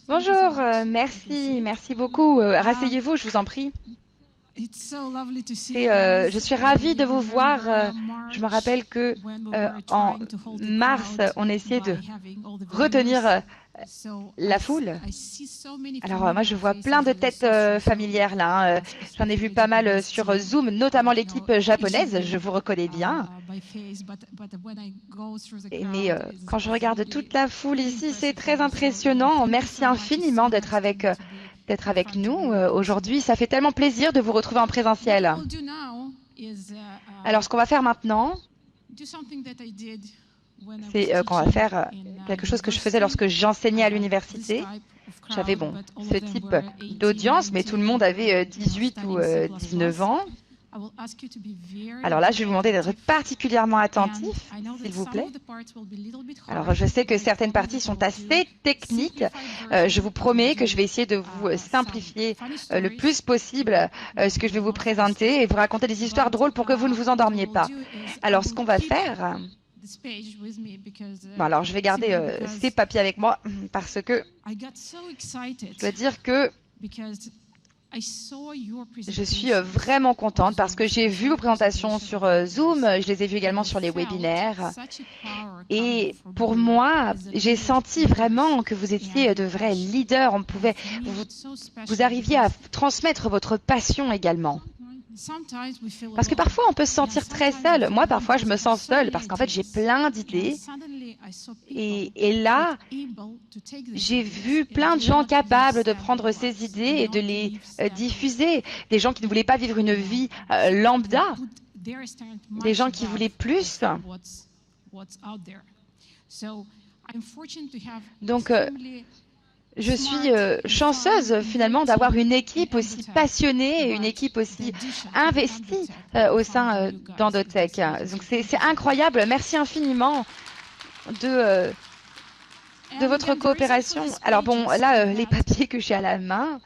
Bonjour, merci beaucoup. Rasseyez-vous, je vous en prie. Je suis ravie de vous voir. Je me rappelle que en mars, on essayait de retenir la foule. Alors moi, je vois plein de têtes familières là, hein. J'en ai vu pas mal sur Zoom, notamment l'équipe japonaise. Je vous reconnais bien. Mais quand je regarde toute la foule ici, c'est très impressionnant. Merci infiniment d'être avec nous aujourd'hui. Ça fait tellement plaisir de vous retrouver en présentiel. Alors, ce qu'on va faire maintenant, c'est qu'on va faire quelque chose que je faisais lorsque j'enseignais à l'université. J'avais, bon, ce type d'audience, mais tout le monde avait 18 ou 19 ans. Alors là, je vais vous demander d'être particulièrement attentif, s'il vous plaît. Alors, je sais que certaines parties sont assez techniques. Je vous promets que je vais essayer de vous simplifier le plus possible ce que je vais vous présenter et vous raconter des histoires drôles pour que vous ne vous endormiez pas. Alors, ce qu'on va faire... Bon, alors, je vais garder ces papiers avec moi parce que je dois dire que je suis vraiment contente parce que j'ai vu vos présentations sur Zoom, je les ai vues également sur les webinaires. Et pour moi, j'ai senti vraiment que vous étiez de vrais leaders. Vous arriviez à transmettre votre passion également. Parce que parfois, on peut se sentir très seul. Moi, parfois, je me sens seule parce qu'en fait, j'ai plein d'idées. Et là, j'ai vu plein de gens capables de prendre ces idées et de les diffuser. Des gens qui ne voulaient pas vivre une vie lambda. Des gens qui voulaient plus. Donc, je suis chanceuse finalement d'avoir une équipe aussi passionnée, une équipe aussi investie au sein d'Endotech. Donc c'est incroyable. Merci infiniment de votre coopération. Alors bon, là, les papiers que j'ai à la main,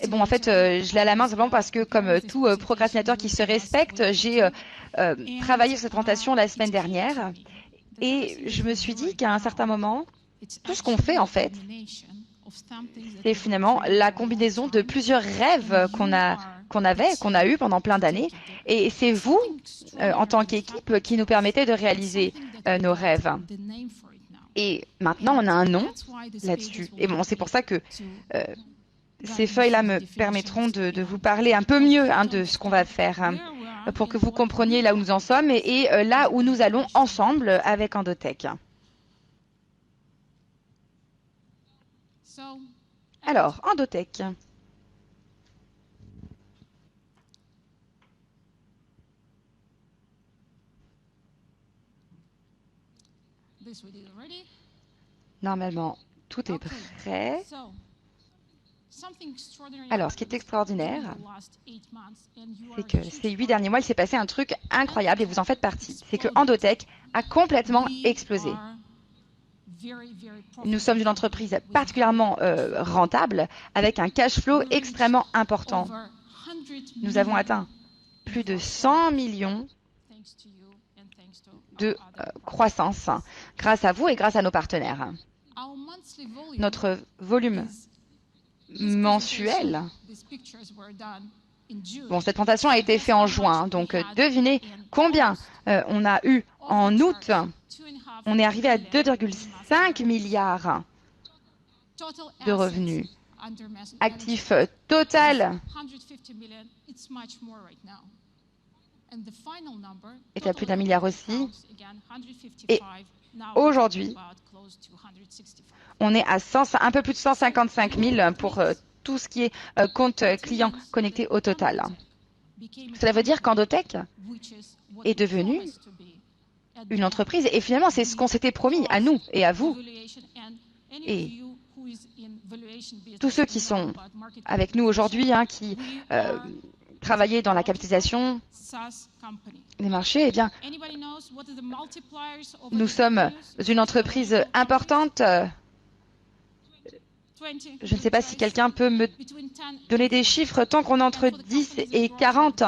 et bon, en fait, je l'ai à la main simplement parce que comme tout procrastinateur qui se respecte, j'ai travaillé sur cette présentation la semaine dernière et je me suis dit qu'à un certain moment, tout ce qu'on fait, en fait, c'est finalement la combinaison de plusieurs rêves qu'on a eu pendant plein d'années. Et c'est vous, en tant qu'équipe, qui nous permettez de réaliser nos rêves. Et maintenant, on a un nom là-dessus. Et bon, c'est pour ça que ces feuilles-là me permettront de vous parler un peu mieux de ce qu'on va faire, pour que vous compreniez là où nous en sommes et là où nous allons ensemble avec Endotech. Alors, Endotech. Normalement, tout est prêt. Alors, ce qui est extraordinaire, c'est que ces 8 derniers mois, il s'est passé un truc incroyable et vous en faites partie. C'est que Endotech a complètement explosé. Nous sommes une entreprise particulièrement rentable avec un cash flow extrêmement important. Nous avons atteint plus de 100 millions de croissance grâce à vous et grâce à nos partenaires. Notre volume mensuel, bon, cette présentation a été faite en juin, donc devinez combien on a eu en août. On est arrivé à 2,5 milliards de revenus. Actif total est à plus d'1 milliard aussi. Et aujourd'hui, on est à un peu plus de 155 000 pour tout ce qui est compte client connecté au total. Cela veut dire qu'Endotech est devenu une entreprise et finalement c'est ce qu'on s'était promis à nous et à vous et tous ceux qui sont avec nous aujourd'hui, qui travaillaient dans la capitalisation des marchés. Eh bien, nous sommes une entreprise importante. Je ne sais pas si quelqu'un peut me donner des chiffres. Tant qu'on est entre 10 et 40,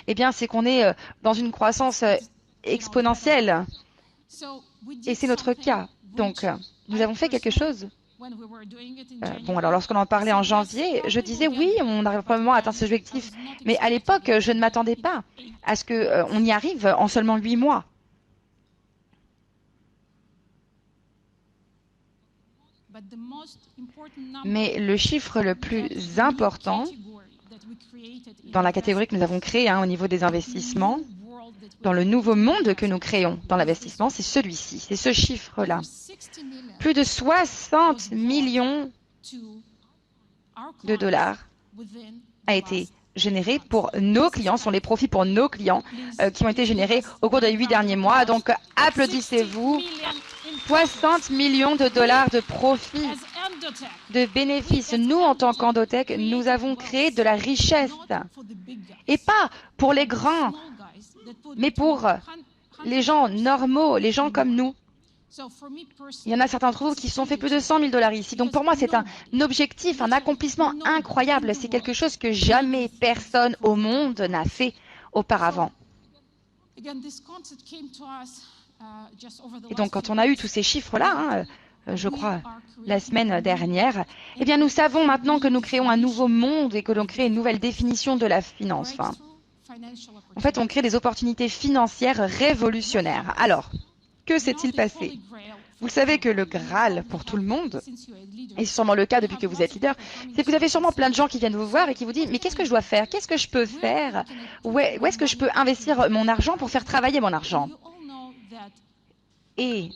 eh bien, c'est qu'on est dans une croissance exponentielle. Et c'est notre cas. Donc, nous avons fait quelque chose. Bon, alors lorsqu'on en parlait en janvier, je disais oui, on arrive probablement à atteindre ce objectif. Mais à l'époque, je ne m'attendais pas à ce que on y arrive en seulement 8 mois. Mais le chiffre le plus important dans la catégorie que nous avons créée au niveau des investissements, dans le nouveau monde que nous créons dans l'investissement, c'est celui-ci, c'est ce chiffre-là. Plus de 60 millions de dollars a été généré pour nos clients, sont les profits pour nos clients qui ont été générés au cours des 8 derniers mois. Donc applaudissez-vous. 60 millions de dollars de profits, de bénéfices. Nous, en tant qu'Endotech, nous avons créé de la richesse. Et pas pour les grands, mais pour les gens normaux, les gens comme nous. Il y en a certains d'entre vous qui se sont fait plus de 100 000 dollars ici. Donc pour moi, c'est un objectif, un accomplissement incroyable. C'est quelque chose que jamais personne au monde n'a fait auparavant. Et donc quand on a eu tous ces chiffres-là, je crois, la semaine dernière, eh bien nous savons maintenant que nous créons un nouveau monde et que l'on crée une nouvelle définition de la finance. En fait, on crée des opportunités financières révolutionnaires. Alors, que s'est-il passé? Vous le savez que le Graal pour tout le monde, et c'est sûrement le cas depuis que vous êtes leader, c'est que vous avez sûrement plein de gens qui viennent vous voir et qui vous disent « Mais qu'est-ce que je dois faire? Qu'est-ce que je peux faire? Où est-ce que je peux investir mon argent pour faire travailler mon argent ?» Et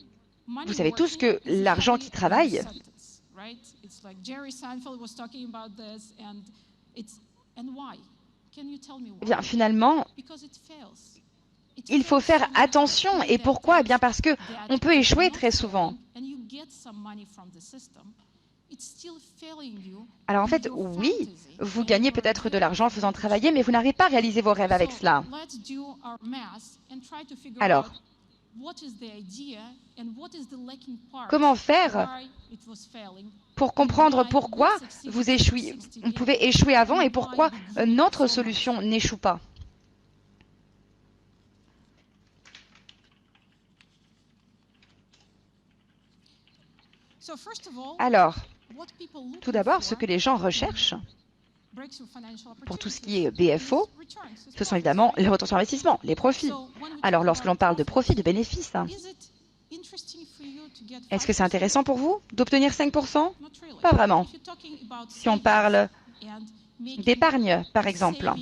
vous savez tous que l'argent qui travaille, eh bien, finalement, il faut faire attention. Et pourquoi? Eh bien, parce que on peut échouer très souvent. Alors en fait, oui, vous gagnez peut-être de l'argent en faisant travailler, mais vous n'arrivez pas à réaliser vos rêves avec cela. Alors, comment faire pour comprendre pourquoi vous pouvez échouer avant et pourquoi notre solution n'échoue pas? Alors, tout d'abord, ce que les gens recherchent pour tout ce qui est BFO, ce sont évidemment les retours sur investissement, les profits. Alors, lorsque l'on parle de profits, de bénéfices, est-ce que c'est intéressant pour vous d'obtenir 5%? Pas vraiment. Si on parle d'épargne, par exemple,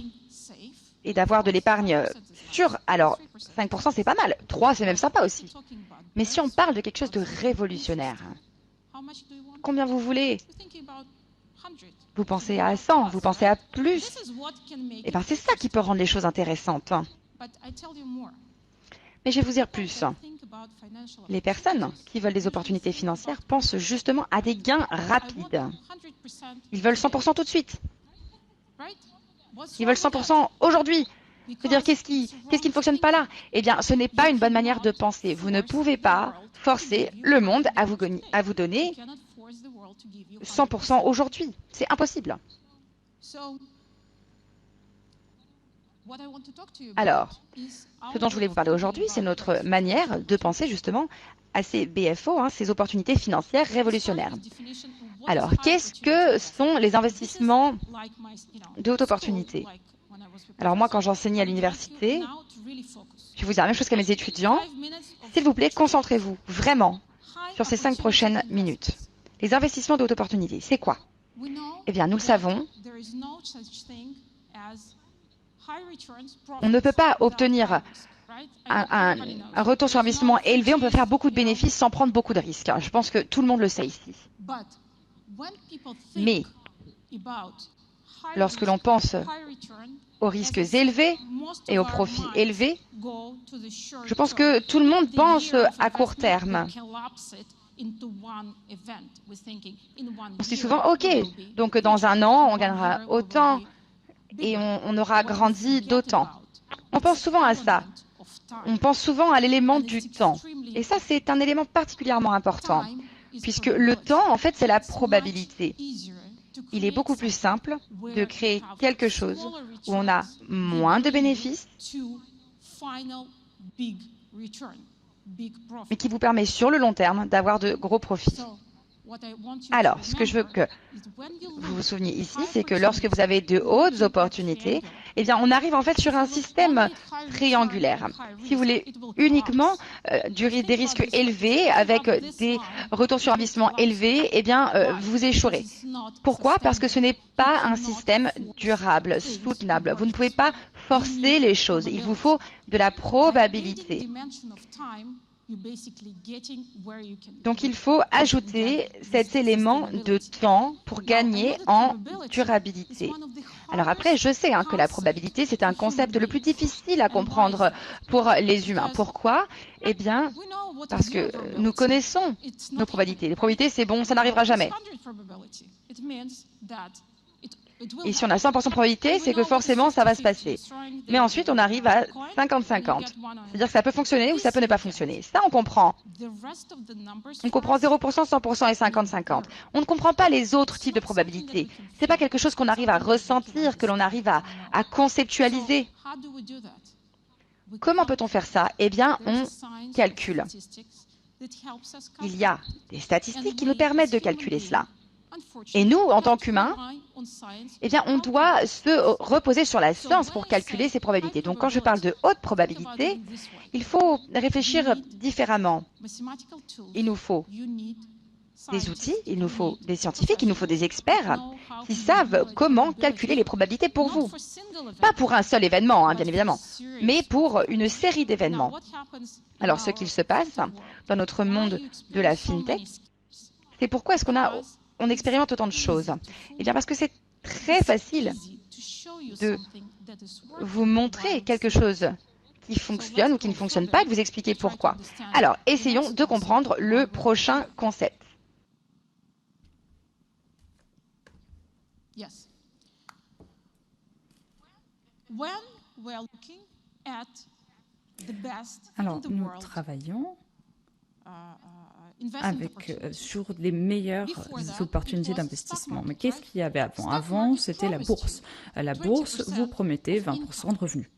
et d'avoir de l'épargne sûre, alors 5%, c'est pas mal. 3, c'est même sympa aussi. Mais si on parle de quelque chose de révolutionnaire, combien vous voulez? Vous pensez à 100, vous pensez à plus. Eh bien, c'est ça qui peut rendre les choses intéressantes. Mais je vais vous dire plus. Les personnes qui veulent des opportunités financières pensent justement à des gains rapides. Ils veulent 100% tout de suite. Ils veulent 100% aujourd'hui. C'est-à-dire, qu'est-ce qui ne fonctionne pas là? Eh bien, ce n'est pas une bonne manière de penser. Vous ne pouvez pas forcer le monde à vous donner 100% aujourd'hui. C'est impossible. Alors, ce dont je voulais vous parler aujourd'hui, c'est notre manière de penser justement à ces BFO, ces opportunités financières révolutionnaires. Alors, qu'est-ce que sont les investissements de haute opportunité? Alors moi, quand j'enseignais à l'université, je vais vous dire la même chose qu'à mes étudiants. S'il vous plaît, concentrez-vous vraiment sur ces 5 prochaines minutes. Les investissements de haute opportunité, c'est quoi? Eh bien, nous le savons. On ne peut pas obtenir un retour sur investissement élevé, on peut faire beaucoup de bénéfices sans prendre beaucoup de risques. Je pense que tout le monde le sait ici. Mais lorsque l'on pense aux risques élevés et aux profits élevés, je pense que tout le monde pense à court terme. On se dit souvent, OK, donc dans un an, on gagnera autant et on aura grandi d'autant. On pense souvent à ça. On pense souvent à l'élément du temps. Et ça, c'est un élément particulièrement important, puisque le temps, en fait, c'est la probabilité. Il est beaucoup plus simple de créer quelque chose où on a moins de bénéfices mais qui vous permet sur le long terme d'avoir de gros profits. Alors, ce que je veux que vous vous souveniez ici, c'est que lorsque vous avez de hautes opportunités, eh bien, on arrive en fait sur un système triangulaire. Si vous voulez uniquement des risques élevés avec des retours sur investissement élevés, eh bien, vous échouerez. Pourquoi? Parce que ce n'est pas un système durable, soutenable. Vous ne pouvez pas forcer les choses. Il vous faut de la probabilité. Donc, il faut ajouter cet élément de temps pour gagner en durabilité. Alors après, je sais que la probabilité, c'est un concept le plus difficile à comprendre pour les humains. Pourquoi? Eh bien, parce que nous connaissons nos probabilités. Les probabilités, c'est bon, ça n'arrivera jamais. Et si on a 100% de probabilité, c'est que forcément, ça va se passer. Mais ensuite, on arrive à 50-50. C'est-à-dire que ça peut fonctionner ou ça peut ne pas fonctionner. Ça, on comprend. On comprend 0%, 100% et 50-50. On ne comprend pas les autres types de probabilités. Ce n'est pas quelque chose qu'on arrive à ressentir, que l'on arrive à conceptualiser. Comment peut-on faire ça? Eh bien, on calcule. Il y a des statistiques qui nous permettent de calculer cela. Et nous, en tant qu'humains, eh bien, on doit se reposer sur la science pour calculer ces probabilités. Donc, quand je parle de haute probabilité, il faut réfléchir différemment. Il nous faut des outils, il nous faut des scientifiques, il nous faut des experts qui savent comment calculer les probabilités pour vous. Pas pour un seul événement, bien évidemment, mais pour une série d'événements. Alors, ce qu'il se passe dans notre monde de la fintech, c'est pourquoi est-ce qu'on expérimente autant de choses? Eh bien, parce que c'est très facile de vous montrer quelque chose qui fonctionne ou qui ne fonctionne pas et de vous expliquer pourquoi. Alors, essayons de comprendre le prochain concept. Alors, nous travaillons sur les meilleures opportunités d'investissement. Mais qu'est-ce qu'il y avait avant? Avant, c'était la bourse. La bourse vous promettait 20% de revenus.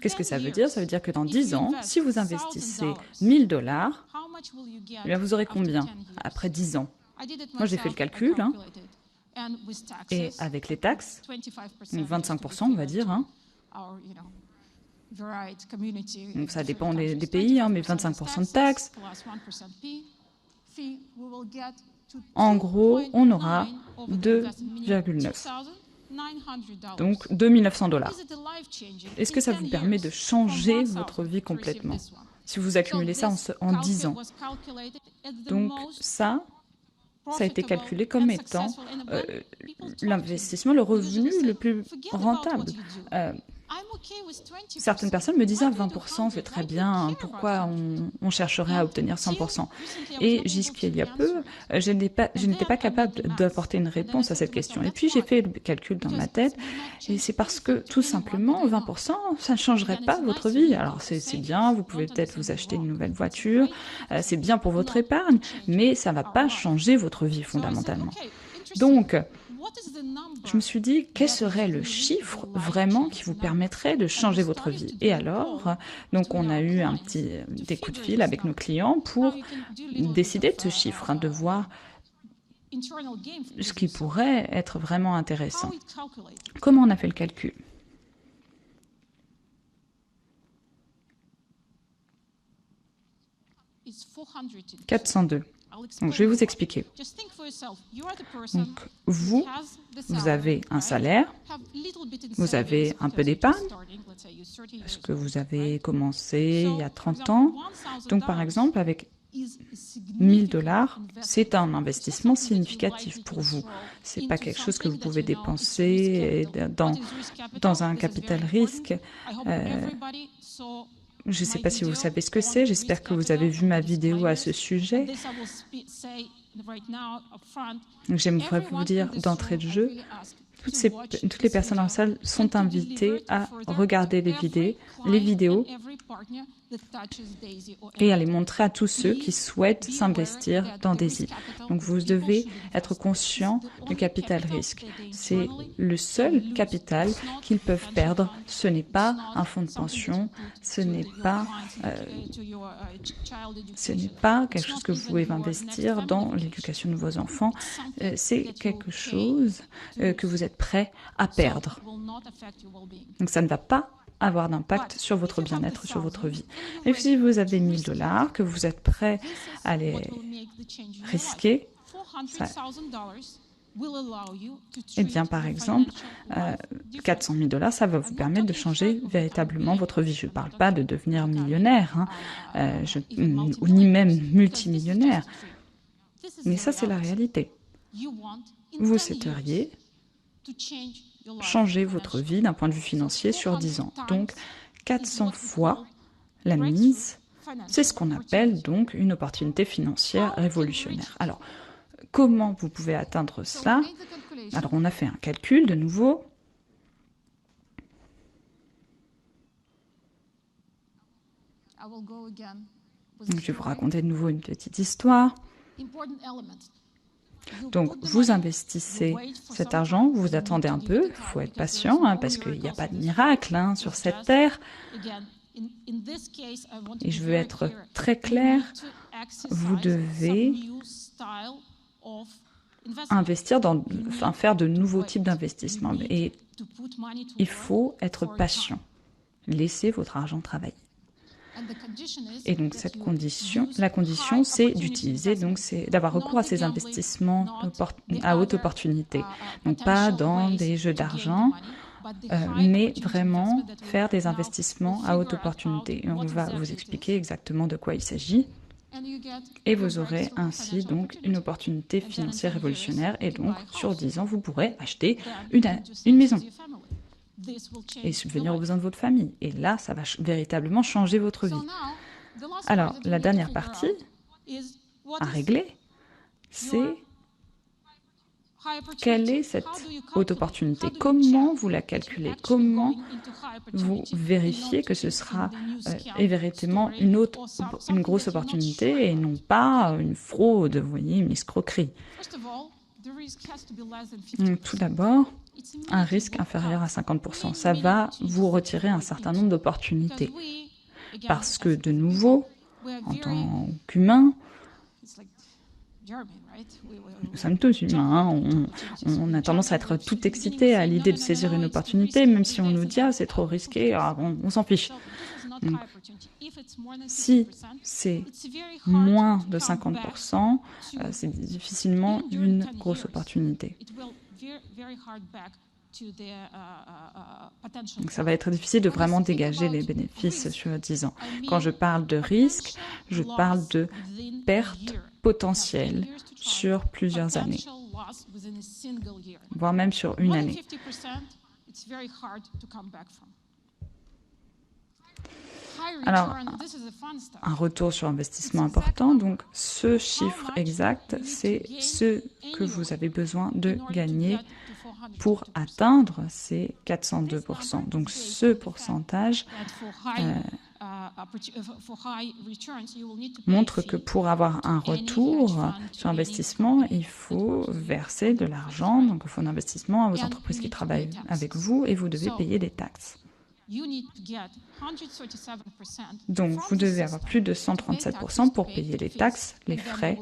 Qu'est-ce que ça veut dire? Ça veut dire que dans 10 ans, si vous investissez $1000, eh bien vous aurez combien après 10 ans? Moi, j'ai fait le calcul, et avec les taxes, 25%, on va dire, donc ça dépend des pays, mais 25% de taxes. En gros, on aura 2,9. Donc, $2900. Est-ce que ça vous permet de changer votre vie complètement si vous accumulez ça en 10 ans? Donc, ça a été calculé comme étant l'investissement, le revenu le plus rentable. Certaines personnes me disaient 20%, c'est très bien, pourquoi on chercherait à obtenir 100%? Et jusqu'il y a peu, je n'étais pas capable d'apporter une réponse à cette question. Et puis j'ai fait le calcul dans ma tête, et c'est parce que tout simplement, 20%, ça ne changerait pas votre vie. Alors c'est bien, vous pouvez peut-être vous acheter une nouvelle voiture, c'est bien pour votre épargne, mais ça ne va pas changer votre vie fondamentalement. Donc, je me suis dit, quel serait le chiffre vraiment qui vous permettrait de changer votre vie? Et alors, donc on a eu des coups de fil avec nos clients pour décider de ce chiffre, de voir ce qui pourrait être vraiment intéressant. Comment on a fait le calcul? « 402 ». Donc, je vais vous expliquer. Donc, vous avez un salaire, vous avez un peu d'épargne, parce que vous avez commencé il y a 30 ans. Donc, par exemple, avec $1000, c'est un investissement significatif pour vous. Ce n'est pas quelque chose que vous pouvez dépenser dans un capital risque. Je ne sais pas si vous savez ce que c'est, j'espère que vous avez vu ma vidéo à ce sujet. J'aimerais vous dire d'entrée de jeu toutes les personnes dans la salle sont invitées à regarder les vidéos et à les montrer à tous ceux qui souhaitent s'investir dans Daisy. Donc vous devez être conscient du capital risque. C'est le seul capital qu'ils peuvent perdre. Ce n'est pas un fonds de pension, ce n'est pas quelque chose que vous pouvez investir dans l'éducation de vos enfants. C'est quelque chose que vous êtes prêt à perdre. Donc ça ne va pas avoir d'impact sur votre bien-être, sur votre vie. Et si vous avez $1000 que vous êtes prêt à les risquer, eh bien, par exemple, $400 000, ça va vous permettre de changer véritablement votre vie. Je ne parle pas de devenir millionnaire, ni même multimillionnaire, mais ça, c'est la réalité. Vous souhaiteriez changer votre vie d'un point de vue financier sur 10 ans. Donc, 400 fois la mise, c'est ce qu'on appelle donc une opportunité financière révolutionnaire. Alors, comment vous pouvez atteindre cela? Alors, on a fait un calcul de nouveau. Donc, je vais vous raconter de nouveau une petite histoire. Donc, vous investissez cet argent, vous attendez un peu, il faut être patient, parce qu'il n'y a pas de miracle sur cette terre. Et je veux être très clair, vous devez faire de nouveaux types d'investissements. Et il faut être patient. Laissez votre argent travailler. Et donc la condition, c'est d'utiliser, c'est d'avoir recours à ces investissements à haute opportunité. Donc pas dans des jeux d'argent, mais vraiment faire des investissements à haute opportunité. Et on va vous expliquer exactement de quoi il s'agit. Et vous aurez ainsi donc une opportunité financière révolutionnaire. Et donc sur 10 ans, vous pourrez acheter une maison et subvenir aux besoins de votre famille. Et là, ça va véritablement changer votre vie. Alors, la dernière partie à régler, c'est quelle est cette haute opportunité? Comment vous la calculez? Comment vous vérifiez que ce sera véritablement une grosse opportunité et non pas une fraude, vous voyez, une escroquerie? Tout d'abord, un risque inférieur à 50%. Ça va vous retirer un certain nombre d'opportunités. Parce que, de nouveau, en tant qu'humains, nous sommes tous humains, on a tendance à être tout excité à l'idée de saisir une opportunité, même si on nous dit « ah, c'est trop risqué, on s'en fiche ». Donc, si c'est moins de 50%, c'est difficilement une grosse opportunité. Donc ça va être difficile de vraiment dégager les bénéfices sur 10 ans. Quand je parle de risque, je parle de perte potentielle sur plusieurs années, voire même sur une année. Alors, un retour sur investissement important, donc ce chiffre exact, c'est ce que vous avez besoin de gagner pour atteindre ces 402%. Donc ce pourcentage montre que pour avoir un retour sur investissement, il faut verser de l'argent, donc un fonds d'investissement aux entreprises qui travaillent avec vous et vous devez payer des taxes. Donc, vous devez avoir plus de 137% pour payer les taxes, les frais,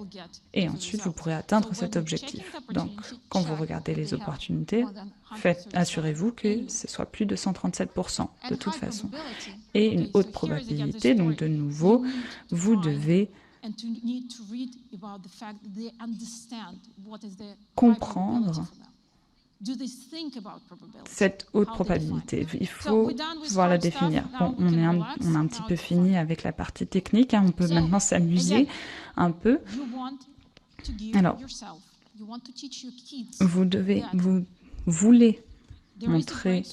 et ensuite vous pourrez atteindre cet objectif. Donc, quand vous regardez les opportunités, assurez-vous que ce soit plus de 137% de toute façon. Et une haute probabilité, donc de nouveau, vous devez comprendre cette haute probabilité. Il faut pouvoir la définir. Bon, on a un petit peu fini avec la partie technique. On peut maintenant s'amuser un peu. Alors, vous voulez montrer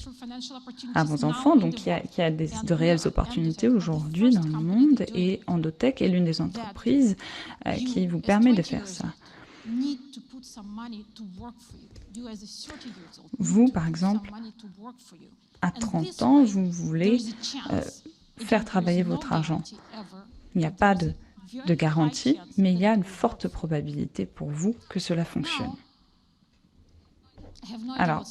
à vos enfants donc qu'il y a de réelles opportunités aujourd'hui dans le monde et Endotech est l'une des entreprises qui vous permet de faire ça. Vous, par exemple, à 30 ans, vous voulez faire travailler votre argent. Il n'y a pas de garantie, mais il y a une forte probabilité pour vous que cela fonctionne. Alors,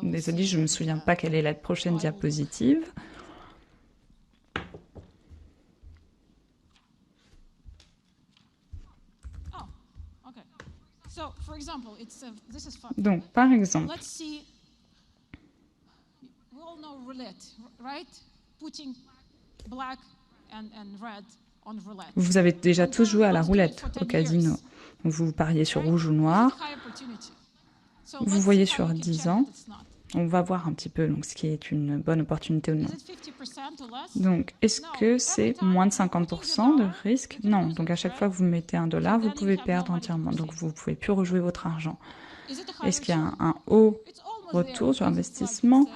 désolé, je ne me souviens pas quelle est la prochaine diapositive. Donc, par exemple, vous avez déjà tous joué à la roulette au casino. Vous pariez sur rouge ou noir. Vous voyez sur 10 ans. On va voir un petit peu donc, ce qui est une bonne opportunité ou non. Donc, est-ce que c'est moins de 50% de risque? Non. Donc, à chaque fois que vous mettez $1, vous pouvez perdre entièrement. Donc, vous ne pouvez plus rejouer votre argent. Est-ce qu'il y a un haut retour sur investissement?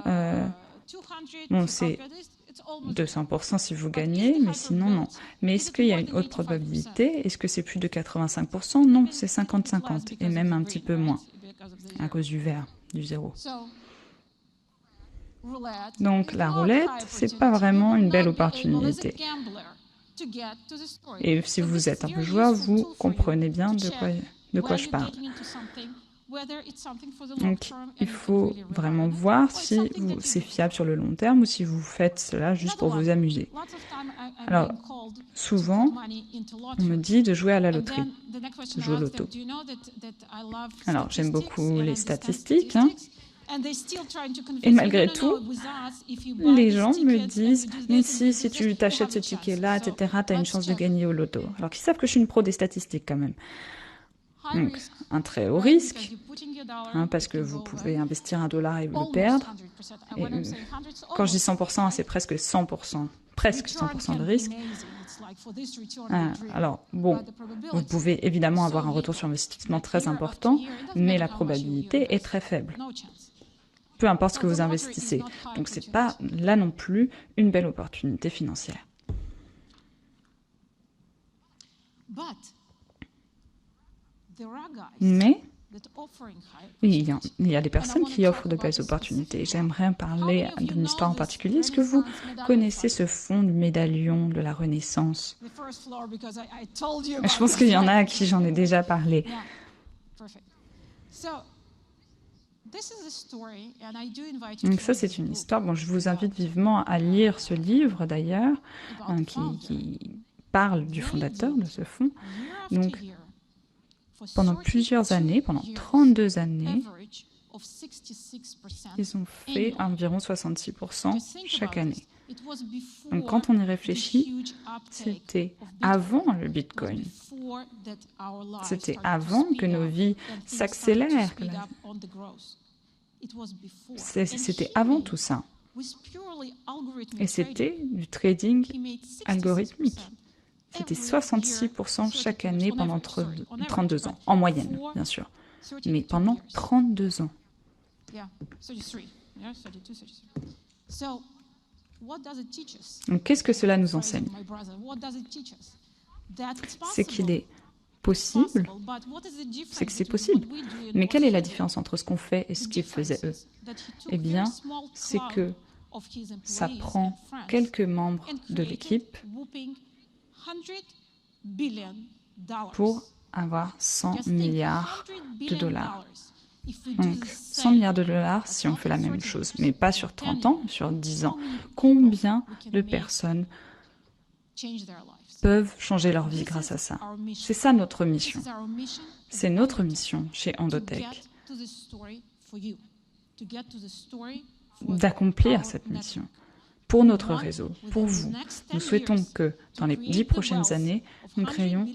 Bon, c'est 200% si vous gagnez, mais sinon, non. Mais est-ce qu'il y a une haute probabilité? Est-ce que c'est plus de 85%? Non, c'est 50-50, et même un petit peu moins, à cause du vert, du zéro. Donc, la roulette, c'est pas vraiment une belle opportunité. Et si vous êtes un peu joueur, vous comprenez bien de quoi je parle. Donc, il faut vraiment voir si c'est fiable sur le long terme ou si vous faites cela juste pour vous amuser. Alors, souvent, on me dit de jouer à la loterie, de jouer au loto. Alors, j'aime beaucoup les statistiques, hein. Et malgré tout, les gens me disent « Mais si tu t'achètes ce ticket-là, etc., tu as une chance de gagner au loto. » Alors qu'ils savent que je suis une pro des statistiques quand même. Donc, un très haut risque, hein, parce que vous pouvez investir $1 et vous le perdre. Et, quand je dis 100%, c'est presque 100%, presque 100% de risque. Alors, bon, vous pouvez évidemment avoir un retour sur investissement très important, mais la probabilité est très faible. Peu importe ce que vous investissez. Donc, ce n'est pas là non plus une belle opportunité financière. Mais il y a des personnes qui offrent de belles opportunités. J'aimerais parler d'une histoire en particulier. Est-ce que vous connaissez ce fonds du médaillon de la Renaissance? Je pense qu'il y en a à qui j'en ai déjà parlé. Donc ça, c'est une histoire. Bon, je vous invite vivement à lire ce livre, d'ailleurs, hein, qui parle du fondateur de ce fonds. Donc, pendant plusieurs années, pendant 32 années, ils ont fait environ 66% chaque année. Donc, quand on y réfléchit, c'était avant le Bitcoin. C'était avant que nos vies s'accélèrent. C'était avant tout ça. Et c'était du trading algorithmique. C'était 66% chaque année pendant 32 ans, en moyenne, bien sûr, mais pendant 32 ans. Donc, qu'est-ce que cela nous enseigne? C'est qu'il est possible, c'est que c'est possible. Mais quelle est la différence entre ce qu'on fait et ce qu'ils faisaient eux? Eh bien, c'est que ça prend quelques membres de l'équipe pour avoir 100 milliards de dollars. Donc, 100 milliards de dollars si on fait la même chose, mais pas sur 30 ans, sur 10 ans. Combien de personnes peuvent changer leur vie grâce à ça? C'est ça notre mission. C'est notre mission chez Endotech, d'accomplir cette mission pour notre réseau, pour vous. Nous souhaitons que dans les 10 prochaines années, nous créions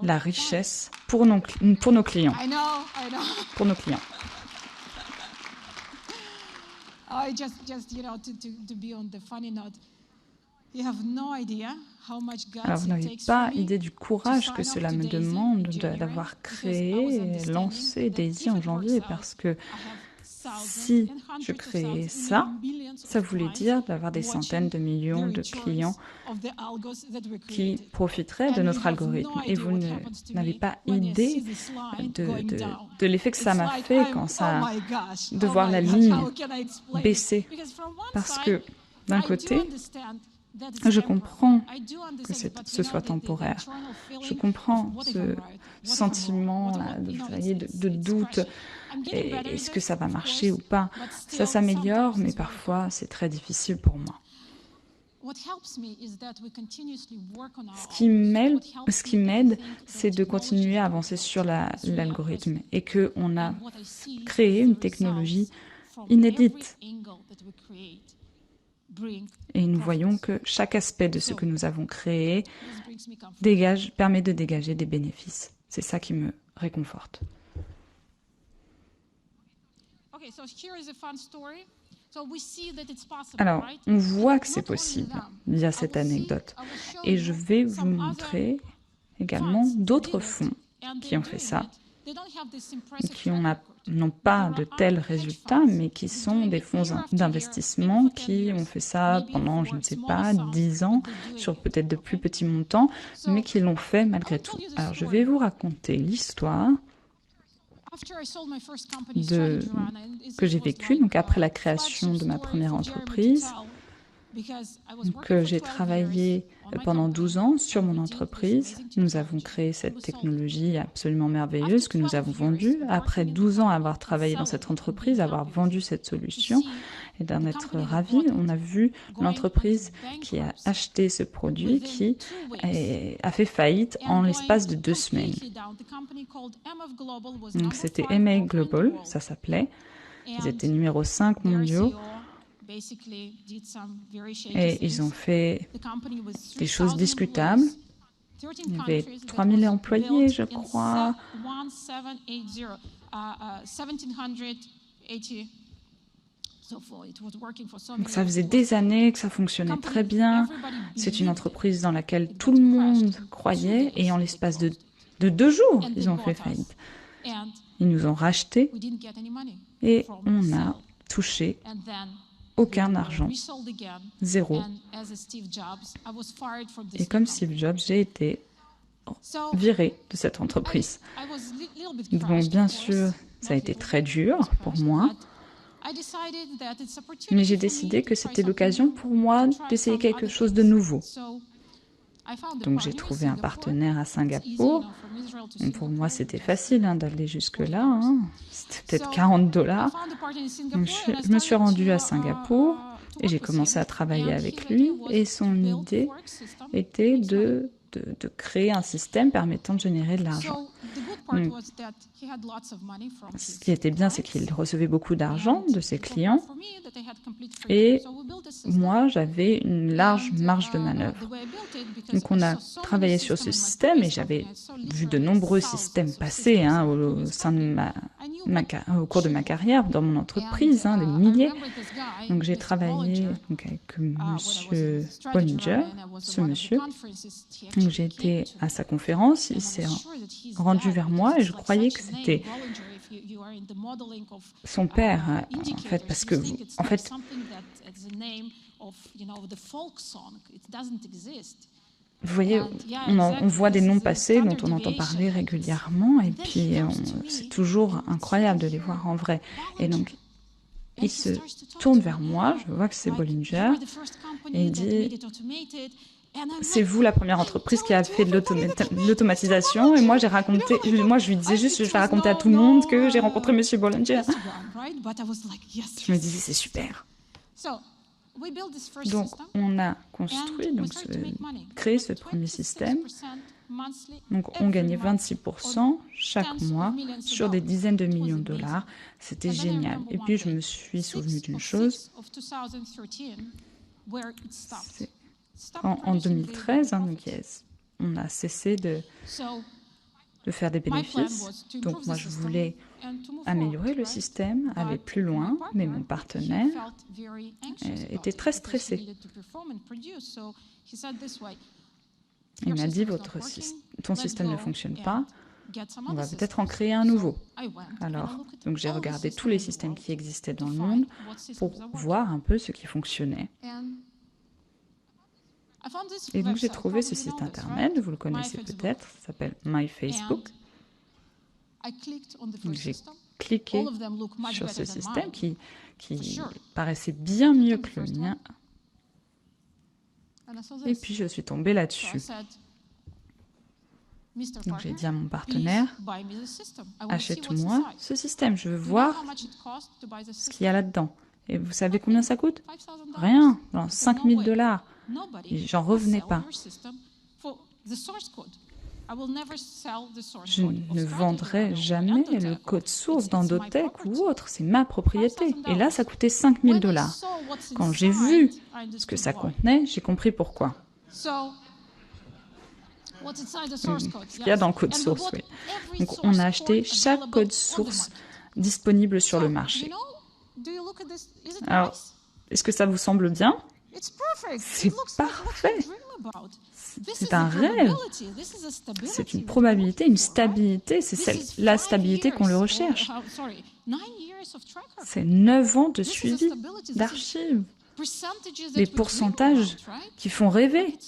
la richesse pour nos clients. Pour nos clients. Alors, vous n'avez pas idée du courage que cela me demande d'avoir créé et lancé Daisy en janvier, parce que si je créais ça, ça voulait dire d'avoir des centaines de millions de clients qui profiteraient de notre algorithme. Et vous n'avez pas idée de l'effet que ça m'a fait quand de voir la ligne baisser. Parce que d'un côté, je comprends que ce soit temporaire. Je comprends ce sentiment-là de doute. Est-ce que ça va marcher ou pas? Ça s'améliore, mais parfois c'est très difficile pour moi. Ce qui m'aide, c'est de continuer à avancer sur l'algorithme et qu'on a créé une technologie inédite. Et nous voyons que chaque aspect de ce que nous avons créé permet de dégager des bénéfices. C'est ça qui me réconforte. Alors, on voit que c'est possible via cette anecdote. Et je vais vous montrer également d'autres fonds qui ont fait ça, qui n'ont pas de tels résultats, mais qui sont des fonds d'investissement qui ont fait ça pendant, je ne sais pas, 10 ans, sur peut-être de plus petits montants, mais qui l'ont fait malgré tout. Alors, je vais vous raconter l'histoire que j'ai vécue, donc après la création de ma première entreprise. Donc, j'ai travaillé pendant 12 ans sur mon entreprise. Nous avons créé cette technologie absolument merveilleuse que nous avons vendue. Après 12 ans à avoir travaillé dans cette entreprise, avoir vendu cette solution et d'en être ravi, on a vu l'entreprise qui a acheté ce produit qui a fait faillite en l'espace de 2 semaines. Donc, c'était MA Global, ça s'appelait. Ils étaient numéro 5 mondiaux. Et ils ont fait des choses discutables. Il y avait 3000 employés, je crois. Donc ça faisait des années que ça fonctionnait très bien. C'est une entreprise dans laquelle tout le monde croyait. Et en l'espace de 2 jours, ils ont fait faillite. Ils nous ont rachetés et on n'a touché aucun argent, zéro. Et comme Steve Jobs, j'ai été virée de cette entreprise. Donc bien sûr, ça a été très dur pour moi, mais j'ai décidé que c'était l'occasion pour moi d'essayer quelque chose de nouveau. Donc j'ai trouvé un partenaire à Singapour. Et pour moi, c'était facile d'aller jusque-là. C'était peut-être $40. Donc, je me suis rendue à Singapour et j'ai commencé à travailler avec lui. Et son idée était de créer un système permettant de générer de l'argent. Ce qui était bien, c'est qu'il recevait beaucoup d'argent de ses clients et moi, j'avais une large marge de manœuvre. Donc, on a travaillé sur ce système et j'avais vu de nombreux systèmes passer au cours de ma carrière, dans mon entreprise, des milliers. Donc, j'ai travaillé avec Monsieur Bollinger, ce monsieur. Donc, j'ai été à sa conférence, il s'est rendu vers moi et je croyais que c'était son père, en fait, parce que, en fait, vous voyez, on voit des noms passer dont on entend parler régulièrement et puis c'est toujours incroyable de les voir en vrai. Et donc, il se tourne vers moi, je vois que c'est Bollinger, et il dit « C'est vous la première entreprise qui a fait de l'automatisation ?» Et moi, je lui disais juste « Je vais raconter à tout le monde que j'ai rencontré Monsieur Bollinger. » Je me disais « C'est super !» Donc, on a créé ce premier système. Donc, on gagnait 26% chaque mois sur des dizaines de millions de dollars. C'était génial. Et puis, je me suis souvenu d'une chose. En 2013, on a cessé de faire des bénéfices. Donc, moi, je voulais améliorer le système, aller plus loin, mais mon partenaire était très stressé. Il m'a dit, ton système ne fonctionne pas, On va peut-être en créer un nouveau. Alors, donc j'ai regardé tous les systèmes qui existaient dans le monde pour voir un peu ce qui fonctionnait. Et donc j'ai trouvé ce site internet, vous le connaissez peut-être, ça s'appelle MyFacebook. J'ai cliqué sur ce système qui paraissait bien mieux que le mien. Et puis je suis tombée là-dessus. Donc j'ai dit à mon partenaire, achète-moi ce système, je veux voir ce qu'il y a là-dedans. Et vous savez combien ça coûte? Rien, genre 5 000 $. Et j'en revenais pas. Je ne vendrai jamais le code source d'Endotech ou autre, c'est ma propriété. Et là, ça coûtait 5 000 $. Quand j'ai vu ce que ça contenait, j'ai compris pourquoi. Ce qu'il y a dans le code source, oui. Donc, on a acheté chaque code source disponible sur le marché. Alors, est-ce que ça vous semble bien? C'est parfait. C'est un rêve. C'est une probabilité, une stabilité. C'est la stabilité qu'on le recherche. C'est 9 ans de suivi d'archives. Les pourcentages qui font rêver.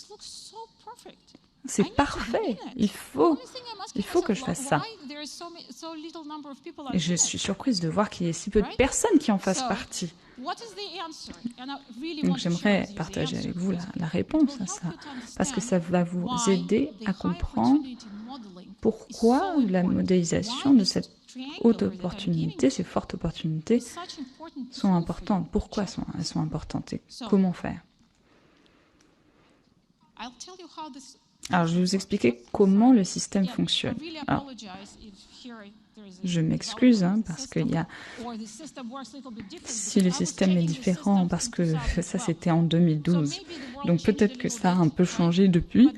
C'est parfait. Il faut que je fasse ça. Et je suis surprise de voir qu'il y ait si peu de personnes qui en fassent partie. Donc j'aimerais partager avec vous la réponse à ça, parce que ça va vous aider à comprendre pourquoi la modélisation de cette haute opportunité, ces fortes opportunités, sont importantes. Pourquoi elles sont importantes et comment faire. Alors, je vais vous expliquer comment le système fonctionne. Alors, je m'excuse, parce qu'il y a... Si le système est différent, parce que ça, c'était en 2012. Donc, peut-être que ça a un peu changé depuis,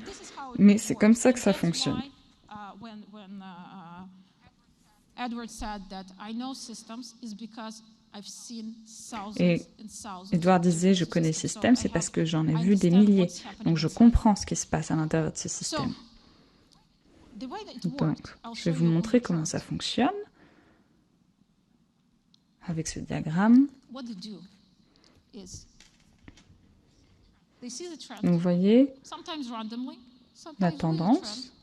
mais c'est comme ça que ça fonctionne. Et Edward disait, je connais le système, c'est parce que j'en ai vu des milliers. Donc, je comprends ce qui se passe à l'intérieur de ce système. Donc, je vais vous montrer comment ça fonctionne avec ce diagramme. Donc, vous voyez la tendance.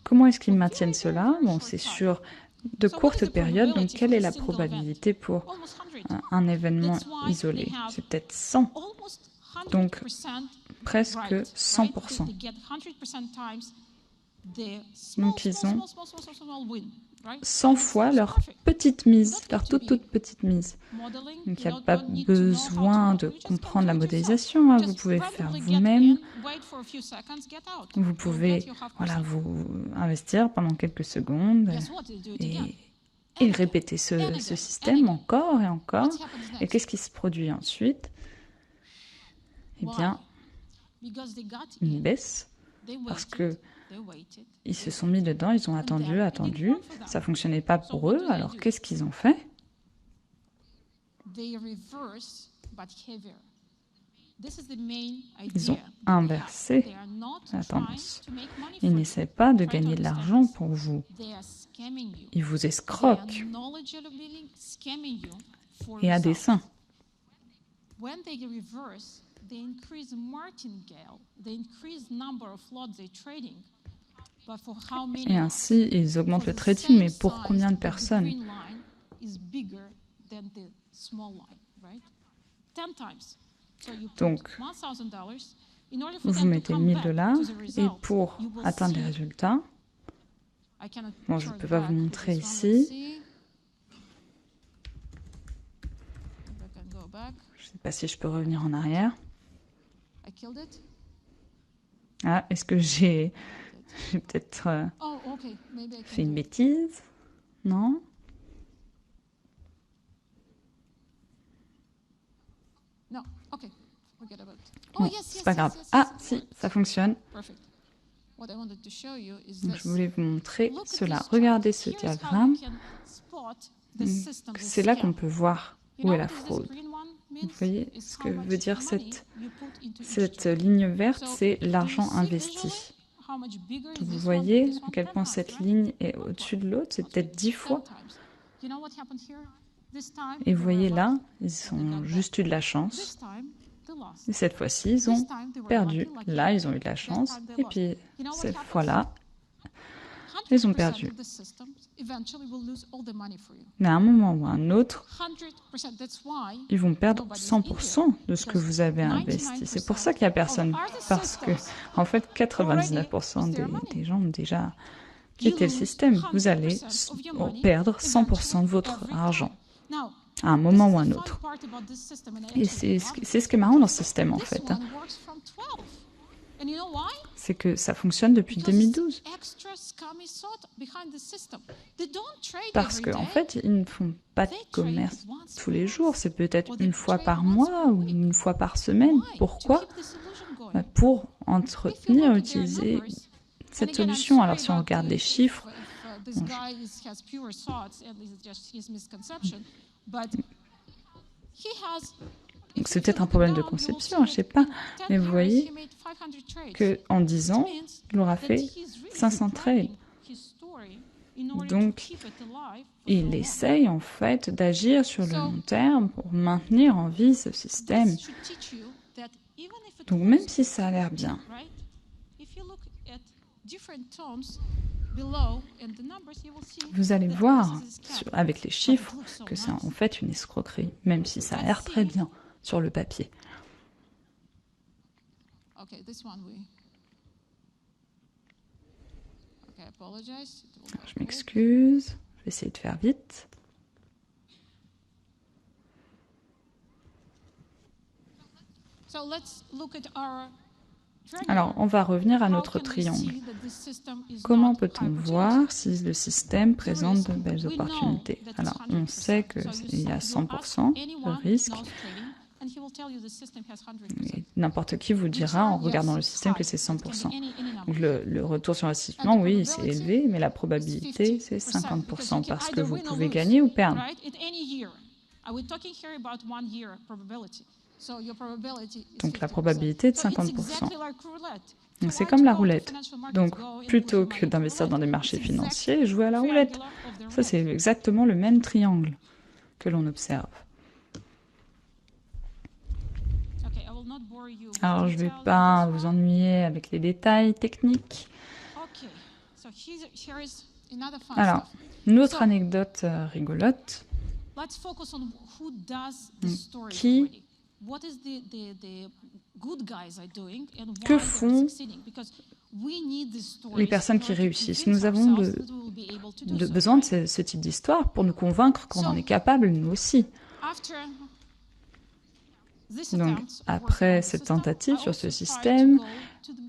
Comment est-ce qu'ils maintiennent cela? Bon, c'est sur de courtes périodes. Donc, quelle est la probabilité pour un événement isolé? C'est peut-être 100. Donc, presque 100%. Donc, ils ont 100 fois leur petite mise, leur toute petite mise. Donc, il n'y a pas besoin de comprendre la modélisation, vous pouvez faire vous-même. Vous pouvez vous investir pendant quelques secondes et répéter ce système encore et encore. Et qu'est-ce qui se produit ensuite? Eh bien, une baisse, parce que ils se sont mis dedans, ils ont attendu, ça ne fonctionnait pas pour eux, alors qu'est-ce qu'ils ont fait? Ils ont inversé la tendance. Ils n'essaient pas de gagner de l'argent pour vous. Ils vous escroquent. Et à dessein. Et ainsi, ils augmentent le trading, mais pour combien de personnes? Donc, vous mettez 1 000 $ et pour atteindre les résultats, bon, je ne peux pas vous montrer ici. Je ne sais pas si je peux revenir en arrière. Ah, est-ce que j'ai peut-être fait une bêtise? Non? Bon, c'est pas grave. Ah, si, ça fonctionne. Donc, je voulais vous montrer cela. Regardez ce diagramme. C'est là qu'on peut voir où est la fraude. Vous voyez ce que veut dire cette ligne verte, c'est l'argent investi. Vous voyez à quel point cette ligne est au-dessus de l'autre, c'est peut-être 10 fois. Et vous voyez là, ils ont juste eu de la chance. Et cette fois-ci, ils ont perdu. Là, ils ont eu de la chance. Et puis, cette fois-là, ils ont perdu. Mais à un moment ou à un autre, ils vont perdre 100% de ce que vous avez investi. C'est pour ça qu'il n'y a personne. Parce que, en fait, 99% des gens ont déjà quitté le système. Vous allez perdre 100% de votre argent à un moment ou à un autre. Et c'est ce qui est marrant dans ce système, en fait. C'est que ça fonctionne depuis 2012. Parce qu'en fait, ils ne font pas de commerce tous les jours. C'est peut-être une fois par mois ou une fois par semaine. Pourquoi? Pour entretenir, utiliser cette solution. Alors, si on regarde les chiffres, donc c'est peut-être un problème de conception, je ne sais pas. Mais vous voyez qu'en 10 ans, il aura fait 500 trades. Donc, il essaye en fait d'agir sur le long terme pour maintenir en vie ce système. Donc, même si ça a l'air bien, vous allez voir avec les chiffres que c'est en fait une escroquerie, même si ça a l'air très bien sur le papier. Je m'excuse, je vais essayer de faire vite. Alors, on va revenir à notre triangle. Comment peut-on voir si le système présente de belles opportunités? Alors, on sait qu'il y a 100% de risque. N'importe qui vous dira en regardant le système que c'est 100%. Donc le retour sur investissement, oui, c'est élevé, mais la probabilité, c'est 50% parce que vous pouvez gagner ou perdre. Donc la probabilité est de 50%. C'est comme la roulette. Donc plutôt que d'investir dans des marchés financiers, jouez à la roulette. Ça, c'est exactement le même triangle que l'on observe. Alors, je ne vais pas vous ennuyer avec les détails techniques. Alors, une autre anecdote rigolote. Que font les personnes qui réussissent? Nous avons besoin de ce type d'histoire pour nous convaincre qu'on en est capable, nous aussi. Donc, après cette tentative sur ce système,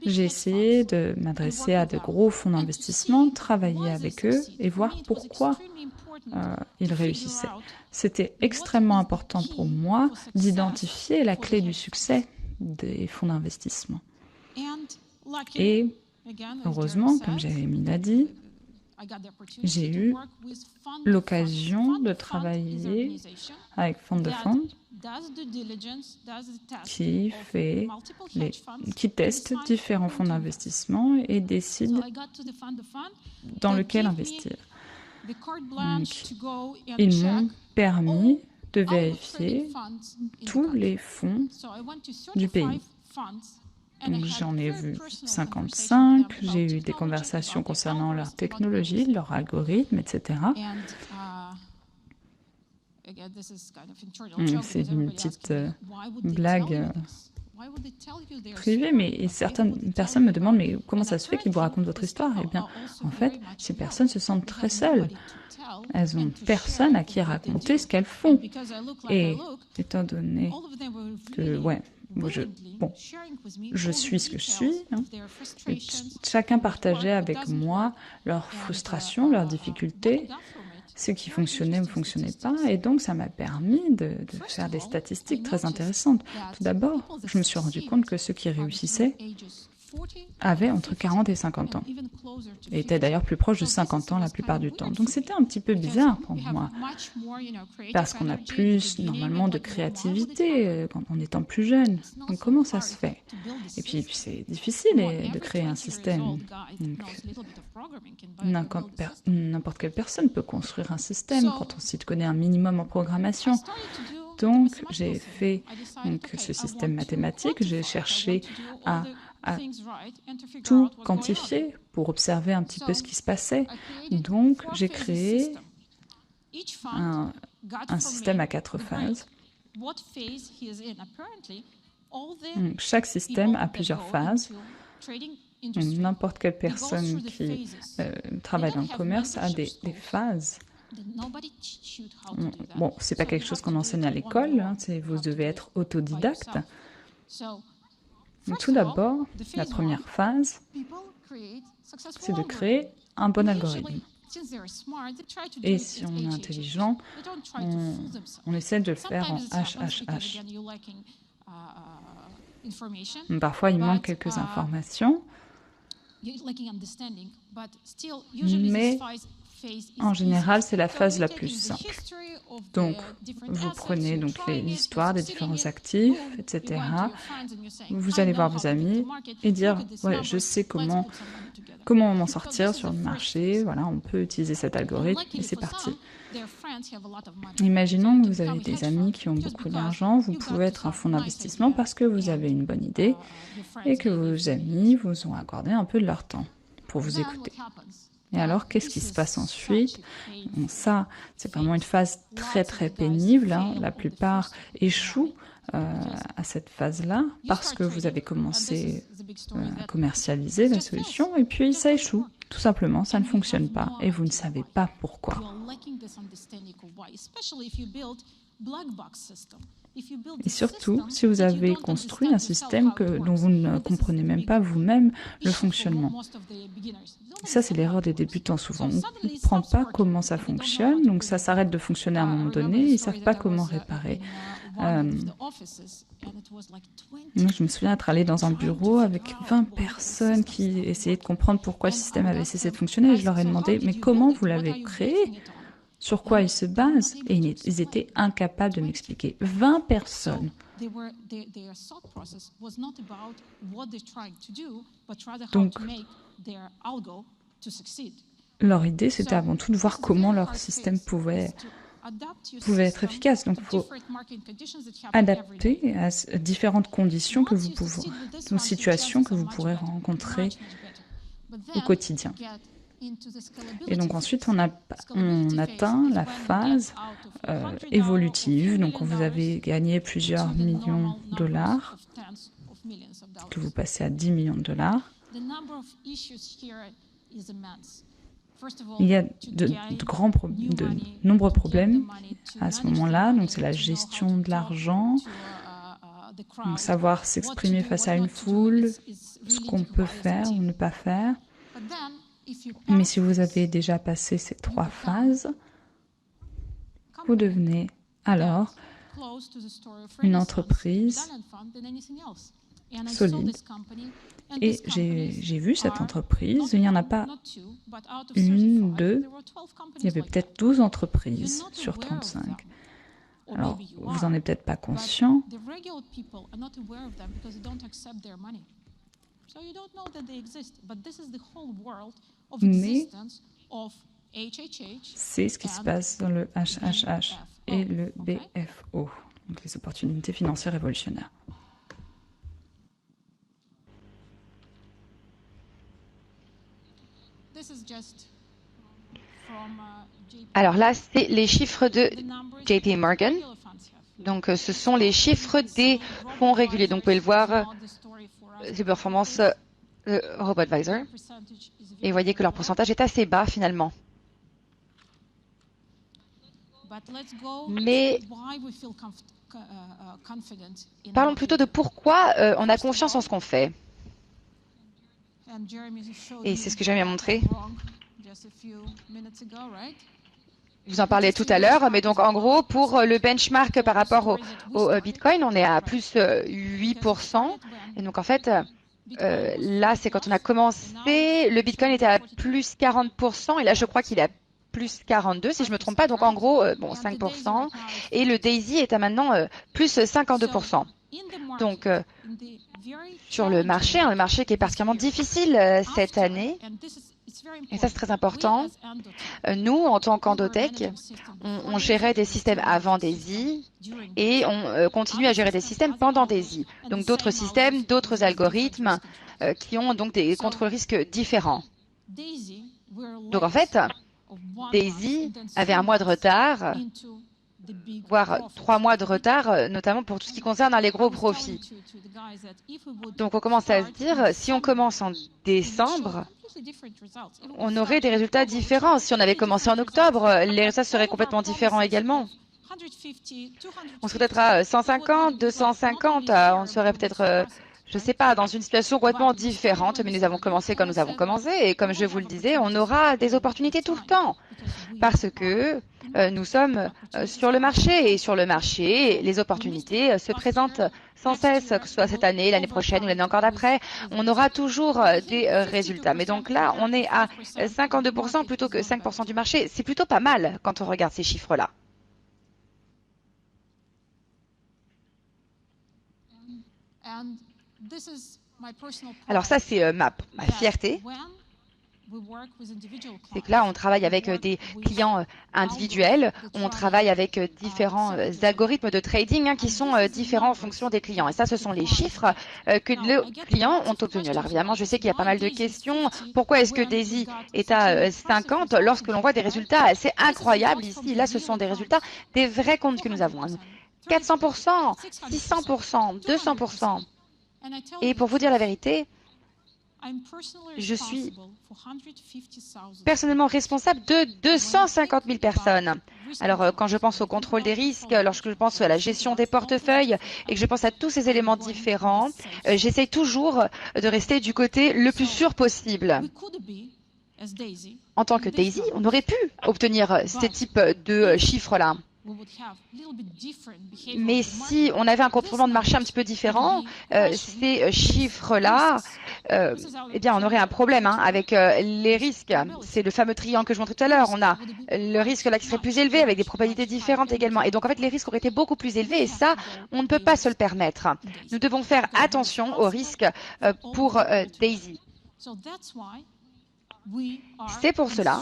j'ai essayé de m'adresser à de gros fonds d'investissement, travailler avec eux et voir pourquoi ils réussissaient. C'était extrêmement important pour moi d'identifier la clé du succès des fonds d'investissement. Et heureusement, comme Jérémy l'a dit, j'ai eu l'occasion de travailler avec Fund of Fund qui teste différents fonds d'investissement et décide dans lequel investir. Donc, ils m'ont permis de vérifier tous les fonds du pays. Donc, j'en ai vu 55, j'ai eu des conversations concernant leur technologie, leur algorithme, etc. C'est une petite blague privée, mais certaines personnes me demandent mais comment ça se fait qu'ils vous racontent votre histoire? Eh bien, en fait, ces personnes se sentent très seules. Elles n'ont personne à qui raconter ce qu'elles font. Et étant donné que, je suis ce que je suis, hein, et chacun partageait avec moi leurs frustrations, leurs difficultés, ce qui fonctionnait ou ne fonctionnait pas, et donc ça m'a permis de faire des statistiques très intéressantes. Tout d'abord, je me suis rendu compte que ceux qui réussissaient avaient entre 40 et 50 ans. et était d'ailleurs plus proche de 50 ans la plupart du temps. Donc c'était un petit peu bizarre pour moi, parce qu'on a plus normalement de créativité en étant plus jeune. Donc comment ça se fait? Et puis c'est difficile de créer un système. N'importe quelle personne peut construire un système quand on s'y connaît un minimum en programmation. Donc j'ai fait ce système mathématique, j'ai cherché à tout quantifier pour observer un petit peu ce qui se passait. Donc j'ai créé un système à 4 phases. Chaque système a plusieurs phases. N'importe quelle personne qui travaille dans le commerce a des phases. Bon, c'est pas quelque chose qu'on enseigne à l'école, hein, vous devez être autodidacte. Tout d'abord, la première phase, c'est de créer un bon algorithme. Et si on est intelligent, on essaie de le faire en HHH. Parfois, il manque quelques informations, mais en général, c'est la phase la plus simple. Donc, vous prenez l'histoire des différents actifs, etc. Vous allez voir vos amis et dire « Ouais, je sais comment m'en sortir sur le marché. Voilà, on peut utiliser cet algorithme et c'est parti. » Imaginons que vous avez des amis qui ont beaucoup d'argent. Vous pouvez être un fonds d'investissement parce que vous avez une bonne idée et que vos amis vous ont accordé un peu de leur temps pour vous écouter. Et alors, qu'est-ce qui se passe ensuite? Bon, ça, c'est vraiment une phase très très pénible. Hein. La plupart échouent à cette phase-là parce que vous avez commencé à commercialiser la solution et puis ça échoue. Tout simplement, ça ne fonctionne pas et vous ne savez pas pourquoi. Et surtout, si vous avez construit un système dont vous ne comprenez même pas vous-même le fonctionnement. Ça, c'est l'erreur des débutants souvent. On ne comprend pas comment ça fonctionne, donc ça s'arrête de fonctionner à un moment donné, ils ne savent pas comment réparer. Moi, je me souviens être allée dans un bureau avec 20 personnes qui essayaient de comprendre pourquoi le système avait cessé de fonctionner. Et je leur ai demandé, mais comment vous l'avez créé? Sur quoi ils se basent? Et ils étaient incapables de m'expliquer. 20 personnes. Donc, leur idée, c'était avant tout de voir comment leur système pouvait être efficace. Donc, il faut adapter à différentes conditions que vous pouvez, aux situations que vous pourrez rencontrer au quotidien. Et donc ensuite, on atteint la phase évolutive. Donc vous avez gagné plusieurs millions de dollars, que vous passez à 10 millions de dollars. Il y a de nombreux problèmes à ce moment-là. Donc c'est la gestion de l'argent, donc savoir s'exprimer face à une foule, ce qu'on peut faire ou ne pas faire. Mais si vous avez déjà passé ces 3 phases, vous devenez alors une entreprise solide. Et j'ai vu cette entreprise, il n'y en a pas une ou deux, il y avait peut-être 12 entreprises sur 35. Alors, vous n'en êtes peut-être pas conscient, mais c'est ce qui se passe dans le HHH et le BFO, donc les opportunités financières révolutionnaires. Alors là, c'est les chiffres de JP Morgan. Donc, ce sont les chiffres des fonds réguliers. Donc, vous pouvez le voir, les performances RoboAdvisor. Et vous voyez que leur pourcentage est assez bas finalement. Mais parlons plutôt de pourquoi on a confiance en ce qu'on fait. Et c'est ce que j'aime bien montrer. Vous en parlez tout à l'heure, mais donc en gros, pour le benchmark par rapport au Bitcoin, on est à plus 8%. Et donc en fait, Là, c'est quand on a commencé, le Bitcoin était à plus 40%, et là, je crois qu'il est à plus 42, si je ne me trompe pas. Donc, en gros, bon, 5%. Et le Daisy est à maintenant plus 52%. Donc, sur le marché, hein, le marché qui est particulièrement difficile cette année, et ça, c'est très important. Nous, en tant qu'Endotech, on gérait des systèmes avant Daisy et on continue à gérer des systèmes pendant Daisy. Donc, d'autres systèmes, d'autres algorithmes qui ont donc des contrôles-risques différents. Donc, en fait, Daisy avait un mois de retard, voire 3 mois de retard, notamment pour tout ce qui concerne les gros profits. Donc, on commence à se dire, si on commence en décembre, on aurait des résultats différents. Si on avait commencé en octobre, les résultats seraient complètement différents également. On serait peut-être à 150, 250, on serait peut-être, je ne sais pas, dans une situation complètement différente, mais nous avons commencé comme nous avons commencé, et comme je vous le disais, on aura des opportunités tout le temps, parce que nous sommes sur le marché, et sur le marché, les opportunités se présentent sans cesse, que ce soit cette année, l'année prochaine ou l'année encore d'après, on aura toujours des résultats. Mais donc là, on est à 52% plutôt que 5% du marché. C'est plutôt pas mal quand on regarde ces chiffres-là. Alors ça, c'est ma fierté. C'est que là, on travaille avec des clients individuels, on travaille avec différents algorithmes de trading qui sont différents en fonction des clients. Et ça, ce sont les chiffres que les clients ont obtenus. Alors évidemment, je sais qu'il y a pas mal de questions. Pourquoi est-ce que Daisy est à 50 lorsque l'on voit des résultats assez incroyables ici? Là, ce sont des résultats des vrais comptes que nous avons. 400%, 600%, 200%. Et pour vous dire la vérité, je suis personnellement responsable de 250 000 personnes. Alors, quand je pense au contrôle des risques, lorsque je pense à la gestion des portefeuilles et que je pense à tous ces éléments différents, j'essaye toujours de rester du côté le plus sûr possible. En tant que Daisy, on aurait pu obtenir ces types de chiffres-là. Mais si on avait un comportement de marché un petit peu différent, ces chiffres-là, eh bien, on aurait un problème avec les risques. C'est le fameux triangle que je montrais tout à l'heure. On a le risque là qui serait plus élevé avec des probabilités différentes également. Et donc, en fait, les risques auraient été beaucoup plus élevés et ça, on ne peut pas se le permettre. Nous devons faire attention aux risques pour Daisy. C'est pour cela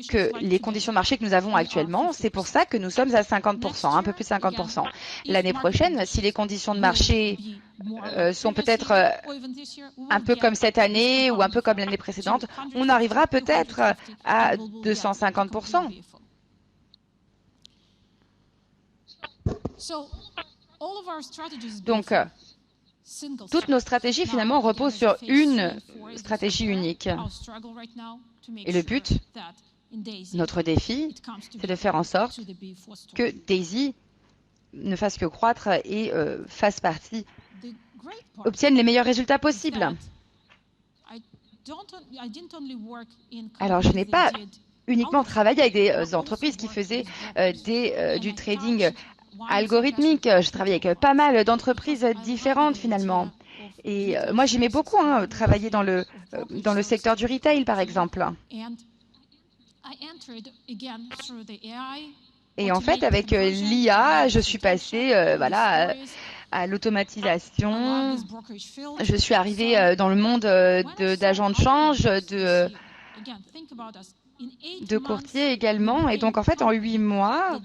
que les conditions de marché que nous avons actuellement, c'est pour ça que nous sommes à 50%, un peu plus de 50%. L'année prochaine, si les conditions de marché sont peut-être un peu comme cette année ou un peu comme l'année précédente, on arrivera peut-être à 250%. Donc, toutes nos stratégies, finalement, reposent sur une stratégie unique. Et le but, notre défi, c'est de faire en sorte que Daisy ne fasse que croître et fasse partie, obtienne les meilleurs résultats possibles. Alors, je n'ai pas uniquement travaillé avec des entreprises qui faisaient du trading algorithmique. Je travaille avec pas mal d'entreprises différentes finalement. Et moi, j'aimais beaucoup travailler dans le secteur du retail, par exemple. Et en fait, avec l'IA, je suis passée à l'automatisation. Je suis arrivée dans le monde d'agents de change, de courtiers également. Et donc, en fait, en 8 mois,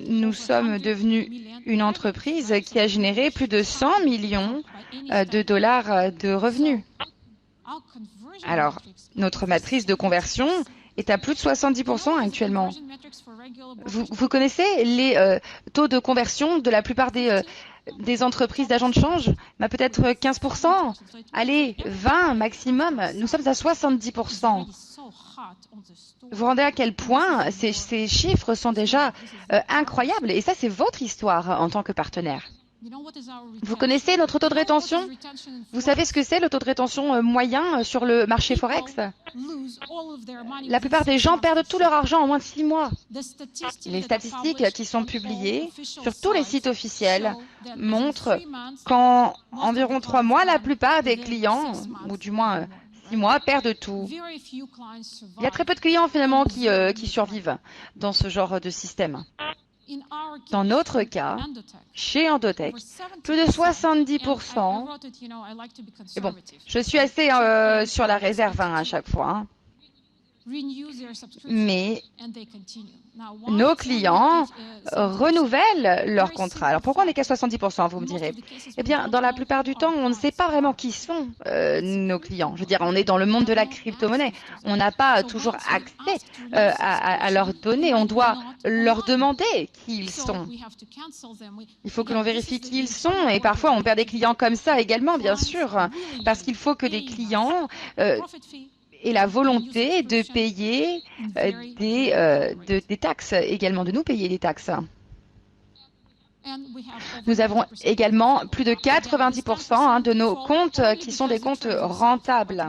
nous sommes devenus une entreprise qui a généré plus de 100 millions de dollars de revenus. Alors, notre matrice de conversion est à plus de 70% actuellement. Vous connaissez les taux de conversion de la plupart des entreprises d'agents de change? Peut-être 15%, allez, 20 maximum. Nous sommes à 70%. Vous vous rendez à quel point ces chiffres sont déjà incroyables. Et ça, c'est votre histoire en tant que partenaire. Vous connaissez notre taux de rétention? Vous savez ce que c'est le taux de rétention moyen sur le marché Forex? La plupart des gens perdent tout leur argent en moins de 6 mois. Les statistiques qui sont publiées sur tous les sites officiels montrent qu'en environ 3 mois, la plupart des clients, ou du moins 6 mois, perdent tout. Il y a très peu de clients finalement qui survivent dans ce genre de système. Dans notre cas, chez Endotech, plus de 70%, et bon, je suis assez sur la réserve à chaque fois, hein, mais nos clients renouvellent leur contrat. Alors pourquoi on n'est qu'à 70%, vous me direz? Eh bien, dans la plupart du temps, on ne sait pas vraiment qui sont nos clients. Je veux dire, on est dans le monde de la crypto-monnaie. On n'a pas toujours accès à leurs données. On doit leur demander qui ils sont. Il faut que l'on vérifie qui ils sont. Et parfois, on perd des clients comme ça également, bien sûr, parce qu'il faut que les clients et la volonté de payer des taxes, également de nous payer des taxes. Nous avons également plus de 90% de nos comptes qui sont des comptes rentables.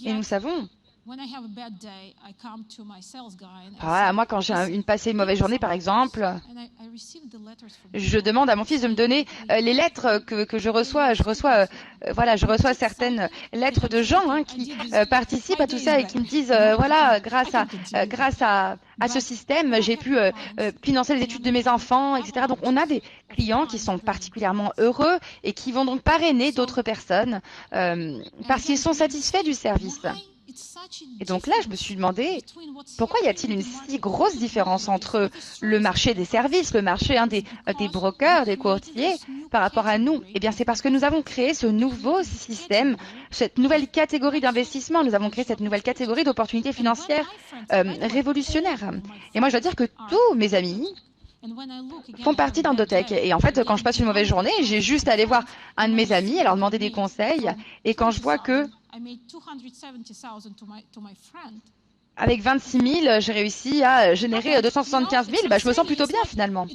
Et nous savons. Moi, quand j'ai une mauvaise journée, par exemple, je demande à mon fils de me donner les lettres que je reçois. Je reçois certaines lettres de gens qui participent à tout ça et qui me disent, grâce à ce système, j'ai pu financer les études de mes enfants, etc. Donc, on a des clients qui sont particulièrement heureux et qui vont donc parrainer d'autres personnes parce qu'ils sont satisfaits du service. Et donc là, je me suis demandé, pourquoi y a-t-il une si grosse différence entre le marché des services, le marché des brokers, des courtiers, par rapport à nous? Eh bien, c'est parce que nous avons créé ce nouveau système, cette nouvelle catégorie d'investissement. Nous avons créé cette nouvelle catégorie d'opportunités financières révolutionnaires. Et moi, je dois dire que tous mes amis font partie d'Endotech. Et en fait, quand je passe une mauvaise journée, j'ai juste à aller voir un de mes amis, à leur demander des conseils. Et quand je vois que avec 26 000, j'ai réussi à générer 275 000, je me sens plutôt bien finalement.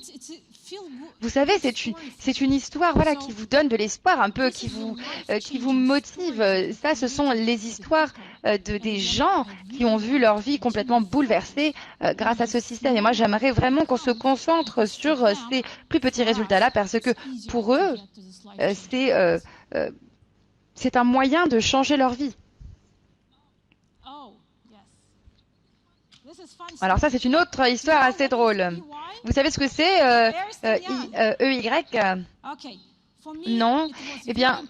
Vous savez, c'est une histoire qui vous donne de l'espoir, un peu, qui vous motive. Ça, ce sont les histoires des gens qui ont vu leur vie complètement bouleversée grâce à ce système. Et moi, j'aimerais vraiment qu'on se concentre sur ces plus petits résultats-là parce que pour eux, c'est un moyen de changer leur vie. Alors ça, c'est une autre histoire assez drôle. Vous savez ce que c'est EY? Non. Eh bien,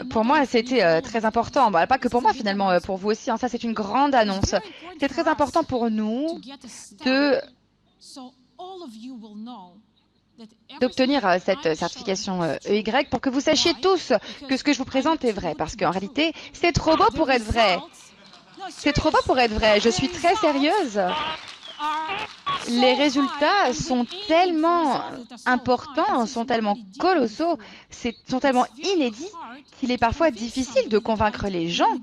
pour moi, c'était très important. Pas que pour moi, finalement, pour vous aussi. Ça, c'est une grande annonce. C'est très important pour nous d'obtenir cette certification EY pour que vous sachiez tous que ce que je vous présente est vrai. Parce qu'en réalité, c'est trop beau pour être vrai. C'est trop beau pour être vrai. Je suis très sérieuse. Les résultats sont tellement importants, sont tellement colossaux, sont tellement inédits qu'il est parfois difficile de convaincre les gens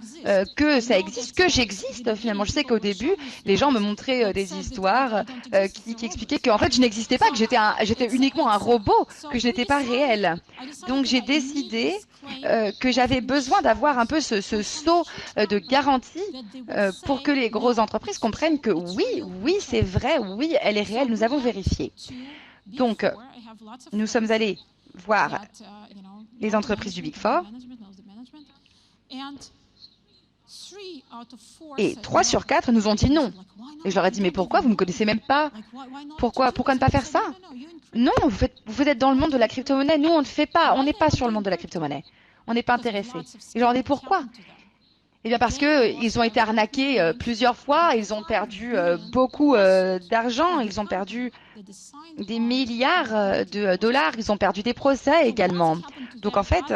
que ça existe, que j'existe finalement. Je sais qu'au début, les gens me montraient des histoires qui expliquaient qu'en fait, je n'existais pas, que j'étais uniquement un robot, que je n'étais pas réel. Donc, j'ai décidé que j'avais besoin d'avoir un peu ce saut de garantie pour que les grosses entreprises comprennent que oui, c'est vrai, oui, elle est réelle, nous avons vérifié. Donc, nous sommes allés voir les entreprises du Big Four et 3 sur 4 nous ont dit non. Et je leur ai dit, mais pourquoi? Vous ne me connaissez même pas. Pourquoi ne pas faire ça? Non, vous êtes dans le monde de la crypto-monnaie. Nous, on ne fait pas. On n'est pas sur le monde de la crypto-monnaie. On n'est pas intéressé. Et je leur ai dit, pourquoi? Eh bien parce qu'ils ont été arnaqués plusieurs fois, ils ont perdu beaucoup d'argent, ils ont perdu des milliards de dollars, ils ont perdu des procès également. Donc en fait,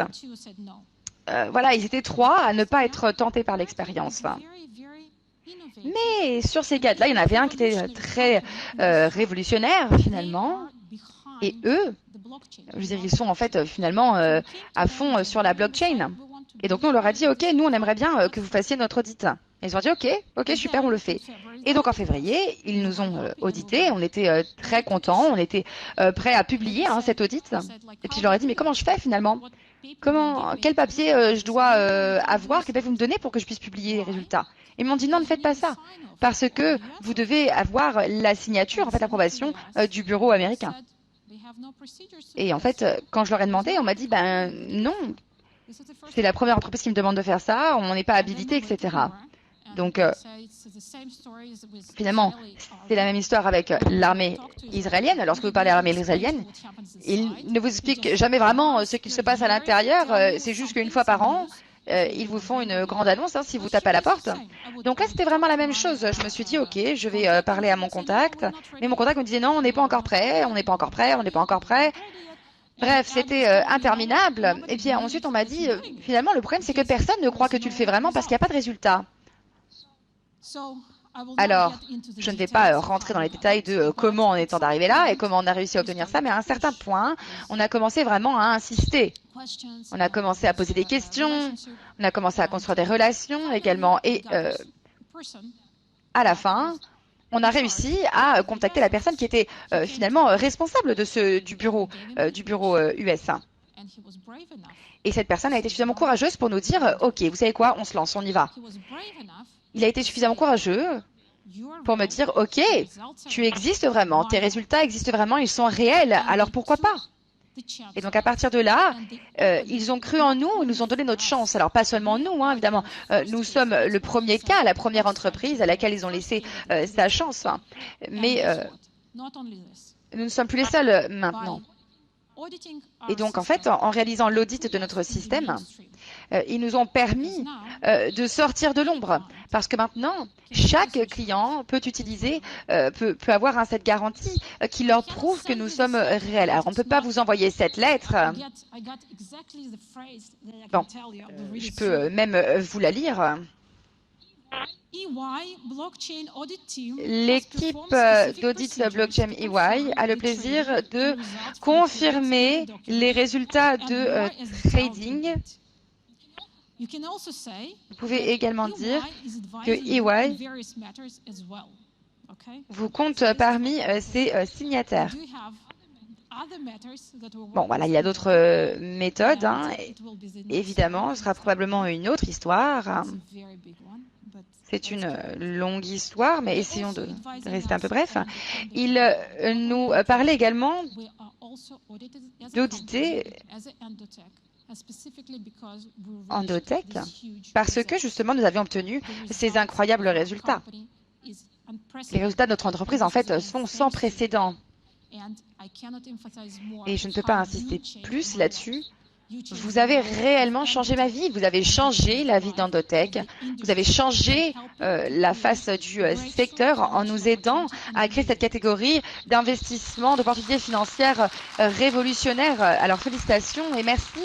ils étaient 3 à ne pas être tentés par l'expérience. Mais sur ces 4-là, il y en avait un qui était très révolutionnaire finalement. Et eux, je veux dire, ils sont en fait finalement à fond sur la blockchain. Et donc nous on leur a dit, ok, nous on aimerait bien que vous fassiez notre audit. Et ils ont dit, ok, super, on le fait. Et donc en février, ils nous ont audité, on était très contents, on était prêts à publier cet audit. Et puis je leur ai dit, mais comment je fais finalement? Quel papier je dois avoir, quel papier vous me donnez pour que je puisse publier les résultats? Ils m'ont dit non, ne faites pas ça, parce que vous devez avoir la signature, en fait, l'approbation du bureau américain. Et en fait, quand je leur ai demandé, on m'a dit, ben non, c'est la première entreprise qui me demande de faire ça, on n'est pas habilité, etc. Donc, finalement, c'est la même histoire avec l'armée israélienne. Lorsque vous parlez à l'armée israélienne, ils ne vous expliquent jamais vraiment ce qu'il se passe à l'intérieur. C'est juste qu'une fois par an, ils vous font une grande annonce si vous tapez à la porte. Donc là, c'était vraiment la même chose. Je me suis dit, OK, je vais parler à mon contact. Mais mon contact me disait, non, on n'est pas encore prêt, on n'est pas encore prêt, on n'est pas encore prêt. Bref, c'était interminable. Et puis ensuite, on m'a dit, finalement, le problème, c'est que personne ne croit que tu le fais vraiment parce qu'il n'y a pas de résultat. Alors, je ne vais pas rentrer dans les détails de comment on est arrivé là et comment on a réussi à obtenir ça, mais à un certain point, on a commencé vraiment à insister. On a commencé à poser des questions, on a commencé à construire des relations également. Et à la fin, on a réussi à contacter la personne qui était finalement responsable du bureau US. Et cette personne a été suffisamment courageuse pour nous dire, OK, vous savez quoi, on se lance, on y va. Il a été suffisamment courageux pour me dire, OK, tu existes vraiment, tes résultats existent vraiment, ils sont réels, alors pourquoi pas? Et donc à partir de là, ils ont cru en nous, ils nous ont donné notre chance. Alors pas seulement nous, évidemment, nous sommes le premier cas, la première entreprise à laquelle ils ont laissé sa chance. Mais nous ne sommes plus les seuls maintenant. Et donc, en fait, en réalisant l'audit de notre système, ils nous ont permis de sortir de l'ombre. Parce que maintenant, chaque client peut utiliser, peut avoir cette garantie qui leur prouve que nous sommes réels. Alors, on ne peut pas vous envoyer cette lettre. Bon, je peux même vous la lire. L'équipe d'audit blockchain EY a le plaisir de confirmer les résultats de trading. Vous pouvez également dire que EY vous compte parmi ses signataires. Bon, voilà, il y a d'autres méthodes. Évidemment, ce sera probablement une autre histoire. C'est une longue histoire, mais essayons de rester un peu bref. Il nous parlait également d'auditer Endotech parce que justement nous avions obtenu ces incroyables résultats. Les résultats de notre entreprise en fait sont sans précédent. Et je ne peux pas insister plus là-dessus. Vous avez réellement changé ma vie, vous avez changé la vie d'Endotech, vous avez changé la face du secteur en nous aidant à créer cette catégorie d'investissement, d'opportunités financières révolutionnaires. Alors félicitations et merci.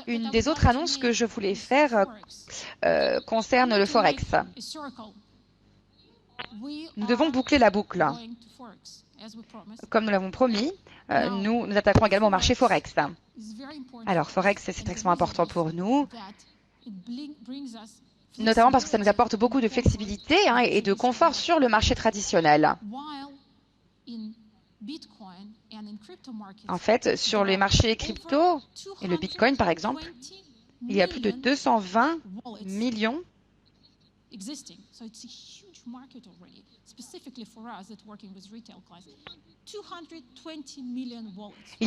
Une des autres annonces que je voulais faire concerne le Forex. Nous devons boucler la boucle. Comme nous l'avons promis, nous attaquerons également au marché Forex. Alors, Forex, c'est extrêmement important pour nous, notamment parce que ça nous apporte beaucoup de flexibilité et de confort sur le marché traditionnel. En fait, sur les marchés crypto et le Bitcoin, par exemple, il y a plus de 220 millions. Il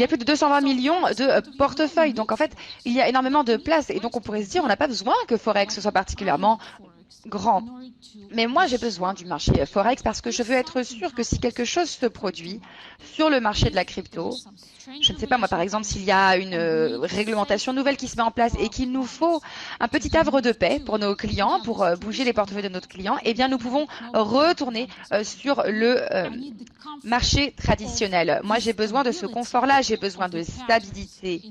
y a plus de 220 millions de portefeuilles. Donc, en fait, il y a énormément de place. Et donc, on pourrait se dire, on n'a pas besoin que Forex soit particulièrement grand. Mais moi, j'ai besoin du marché Forex parce que je veux être sûr que si quelque chose se produit sur le marché de la crypto, je ne sais pas moi par exemple s'il y a une réglementation nouvelle qui se met en place et qu'il nous faut un petit havre de paix pour nos clients, pour bouger les portefeuilles de notre client, eh bien nous pouvons retourner sur le marché traditionnel. Moi, j'ai besoin de ce confort-là, j'ai besoin de stabilité.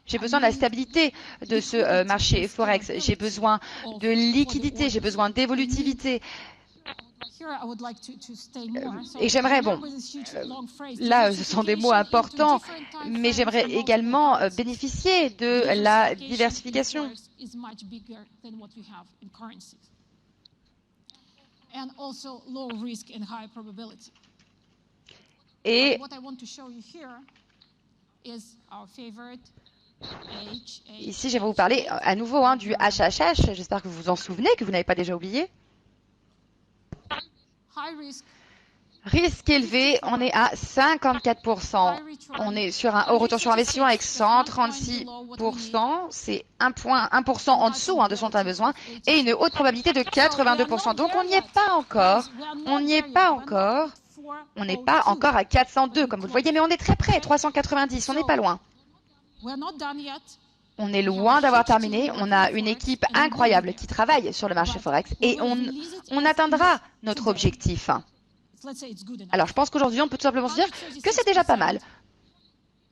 J'ai besoin de la stabilité de ce marché Forex. J'ai besoin de liquidité, j'ai besoin d'évolutivité. Et j'aimerais, bon, là, ce sont des mots importants, mais j'aimerais également bénéficier de la diversification. Et ici, je vais vous parler à nouveau du HHH. J'espère que vous vous en souvenez, que vous n'avez pas déjà oublié. Risque élevé, on est à 54%. On est sur un haut retour sur investissement avec 136%. C'est 1% en dessous de son besoin et une haute probabilité de 82%. Donc on n'y est pas encore. On n'y est pas encore. On n'est pas encore à 402 comme vous le voyez, mais on est très près, 390. On n'est pas loin. On est loin d'avoir terminé. On a une équipe incroyable qui travaille sur le marché Forex et on atteindra notre objectif. Alors, je pense qu'aujourd'hui, on peut tout simplement se dire que c'est déjà pas mal.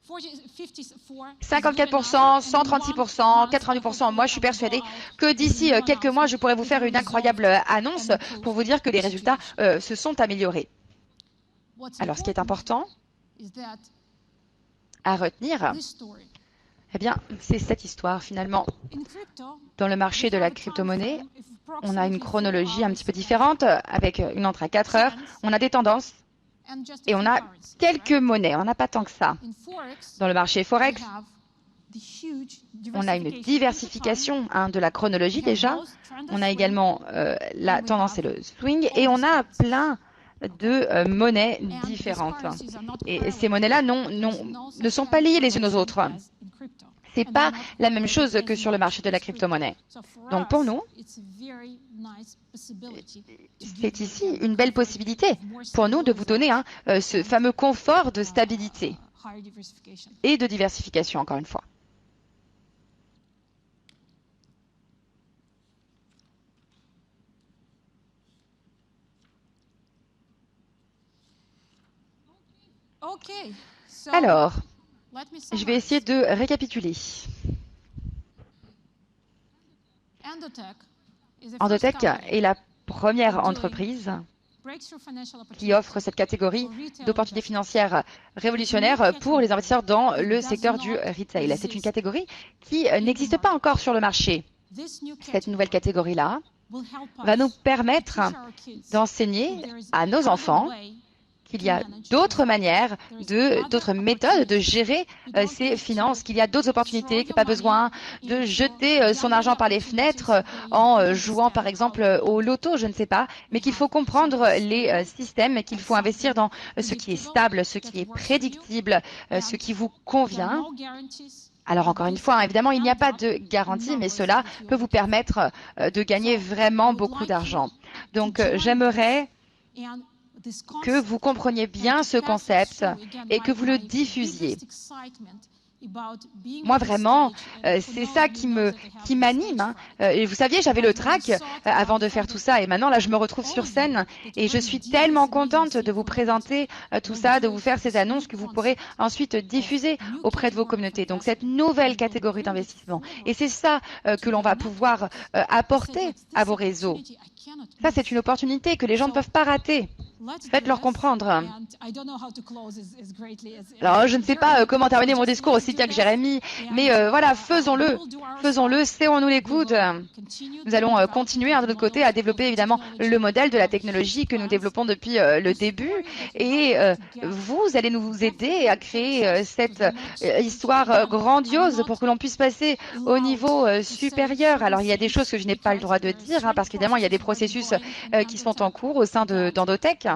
54%, 136%, 90%. Moi, je suis persuadée que d'ici quelques mois, je pourrai vous faire une incroyable annonce pour vous dire que les résultats se sont améliorés. Alors, ce qui est important à retenir, eh bien, c'est cette histoire finalement. Dans le marché de la crypto-monnaie, on a une chronologie un petit peu différente avec une entrée à 4 heures. On a des tendances et on a quelques monnaies. On n'a pas tant que ça. Dans le marché Forex, on a une diversification de la chronologie déjà. On a également la tendance et le swing et on a plein de monnaies différentes. Et ces monnaies-là ne sont pas liées les unes aux autres. Ce n'est pas la même chose que sur le marché de la crypto-monnaie. Donc pour nous, c'est ici une belle possibilité pour nous de vous donner ce fameux confort de stabilité et de diversification, encore une fois. Alors, je vais essayer de récapituler. Endotech est la première entreprise qui offre cette catégorie d'opportunités financières révolutionnaires pour les investisseurs dans le secteur du retail. C'est une catégorie qui n'existe pas encore sur le marché. Cette nouvelle catégorie-là va nous permettre d'enseigner à nos enfants qu'il y a d'autres manières, d'autres méthodes de gérer ses finances, qu'il y a d'autres opportunités, qu'il n'y a pas besoin de jeter son argent par les fenêtres en jouant par exemple au loto, je ne sais pas, mais qu'il faut comprendre les systèmes et qu'il faut investir dans ce qui est stable, ce qui est prédictible, ce qui vous convient. Alors encore une fois, évidemment, il n'y a pas de garantie, mais cela peut vous permettre de gagner vraiment beaucoup d'argent. Donc j'aimerais que vous compreniez bien ce concept et que vous le diffusiez. Moi, vraiment, c'est ça qui m'anime. Et vous saviez, j'avais le trac avant de faire tout ça. Et maintenant, là, je me retrouve sur scène. Et je suis tellement contente de vous présenter tout ça, de vous faire ces annonces que vous pourrez ensuite diffuser auprès de vos communautés. Donc, cette nouvelle catégorie d'investissement. Et c'est ça que l'on va pouvoir apporter à vos réseaux. Ça, c'est une opportunité que les gens ne peuvent pas rater. Faites-leur comprendre. Alors, je ne sais pas comment terminer mon discours aussi bien que Jérémy, mais voilà, faisons-le. Faisons-le, serrons-nous les coudes. Nous allons continuer de notre côté à développer évidemment le modèle de la technologie que nous développons depuis le début. Et vous allez nous aider à créer cette histoire grandiose pour que l'on puisse passer au niveau supérieur. Alors, il y a des choses que je n'ai pas le droit de dire, parce qu'évidemment, il y a des processus qui sont en cours au sein d'Endotech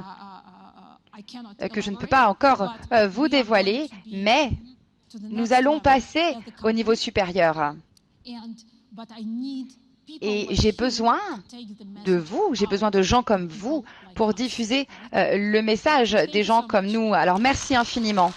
que je ne peux pas encore vous dévoiler, mais nous allons passer au niveau supérieur. Et j'ai besoin de vous, j'ai besoin de gens comme vous pour diffuser le message des gens comme nous. Alors merci infiniment.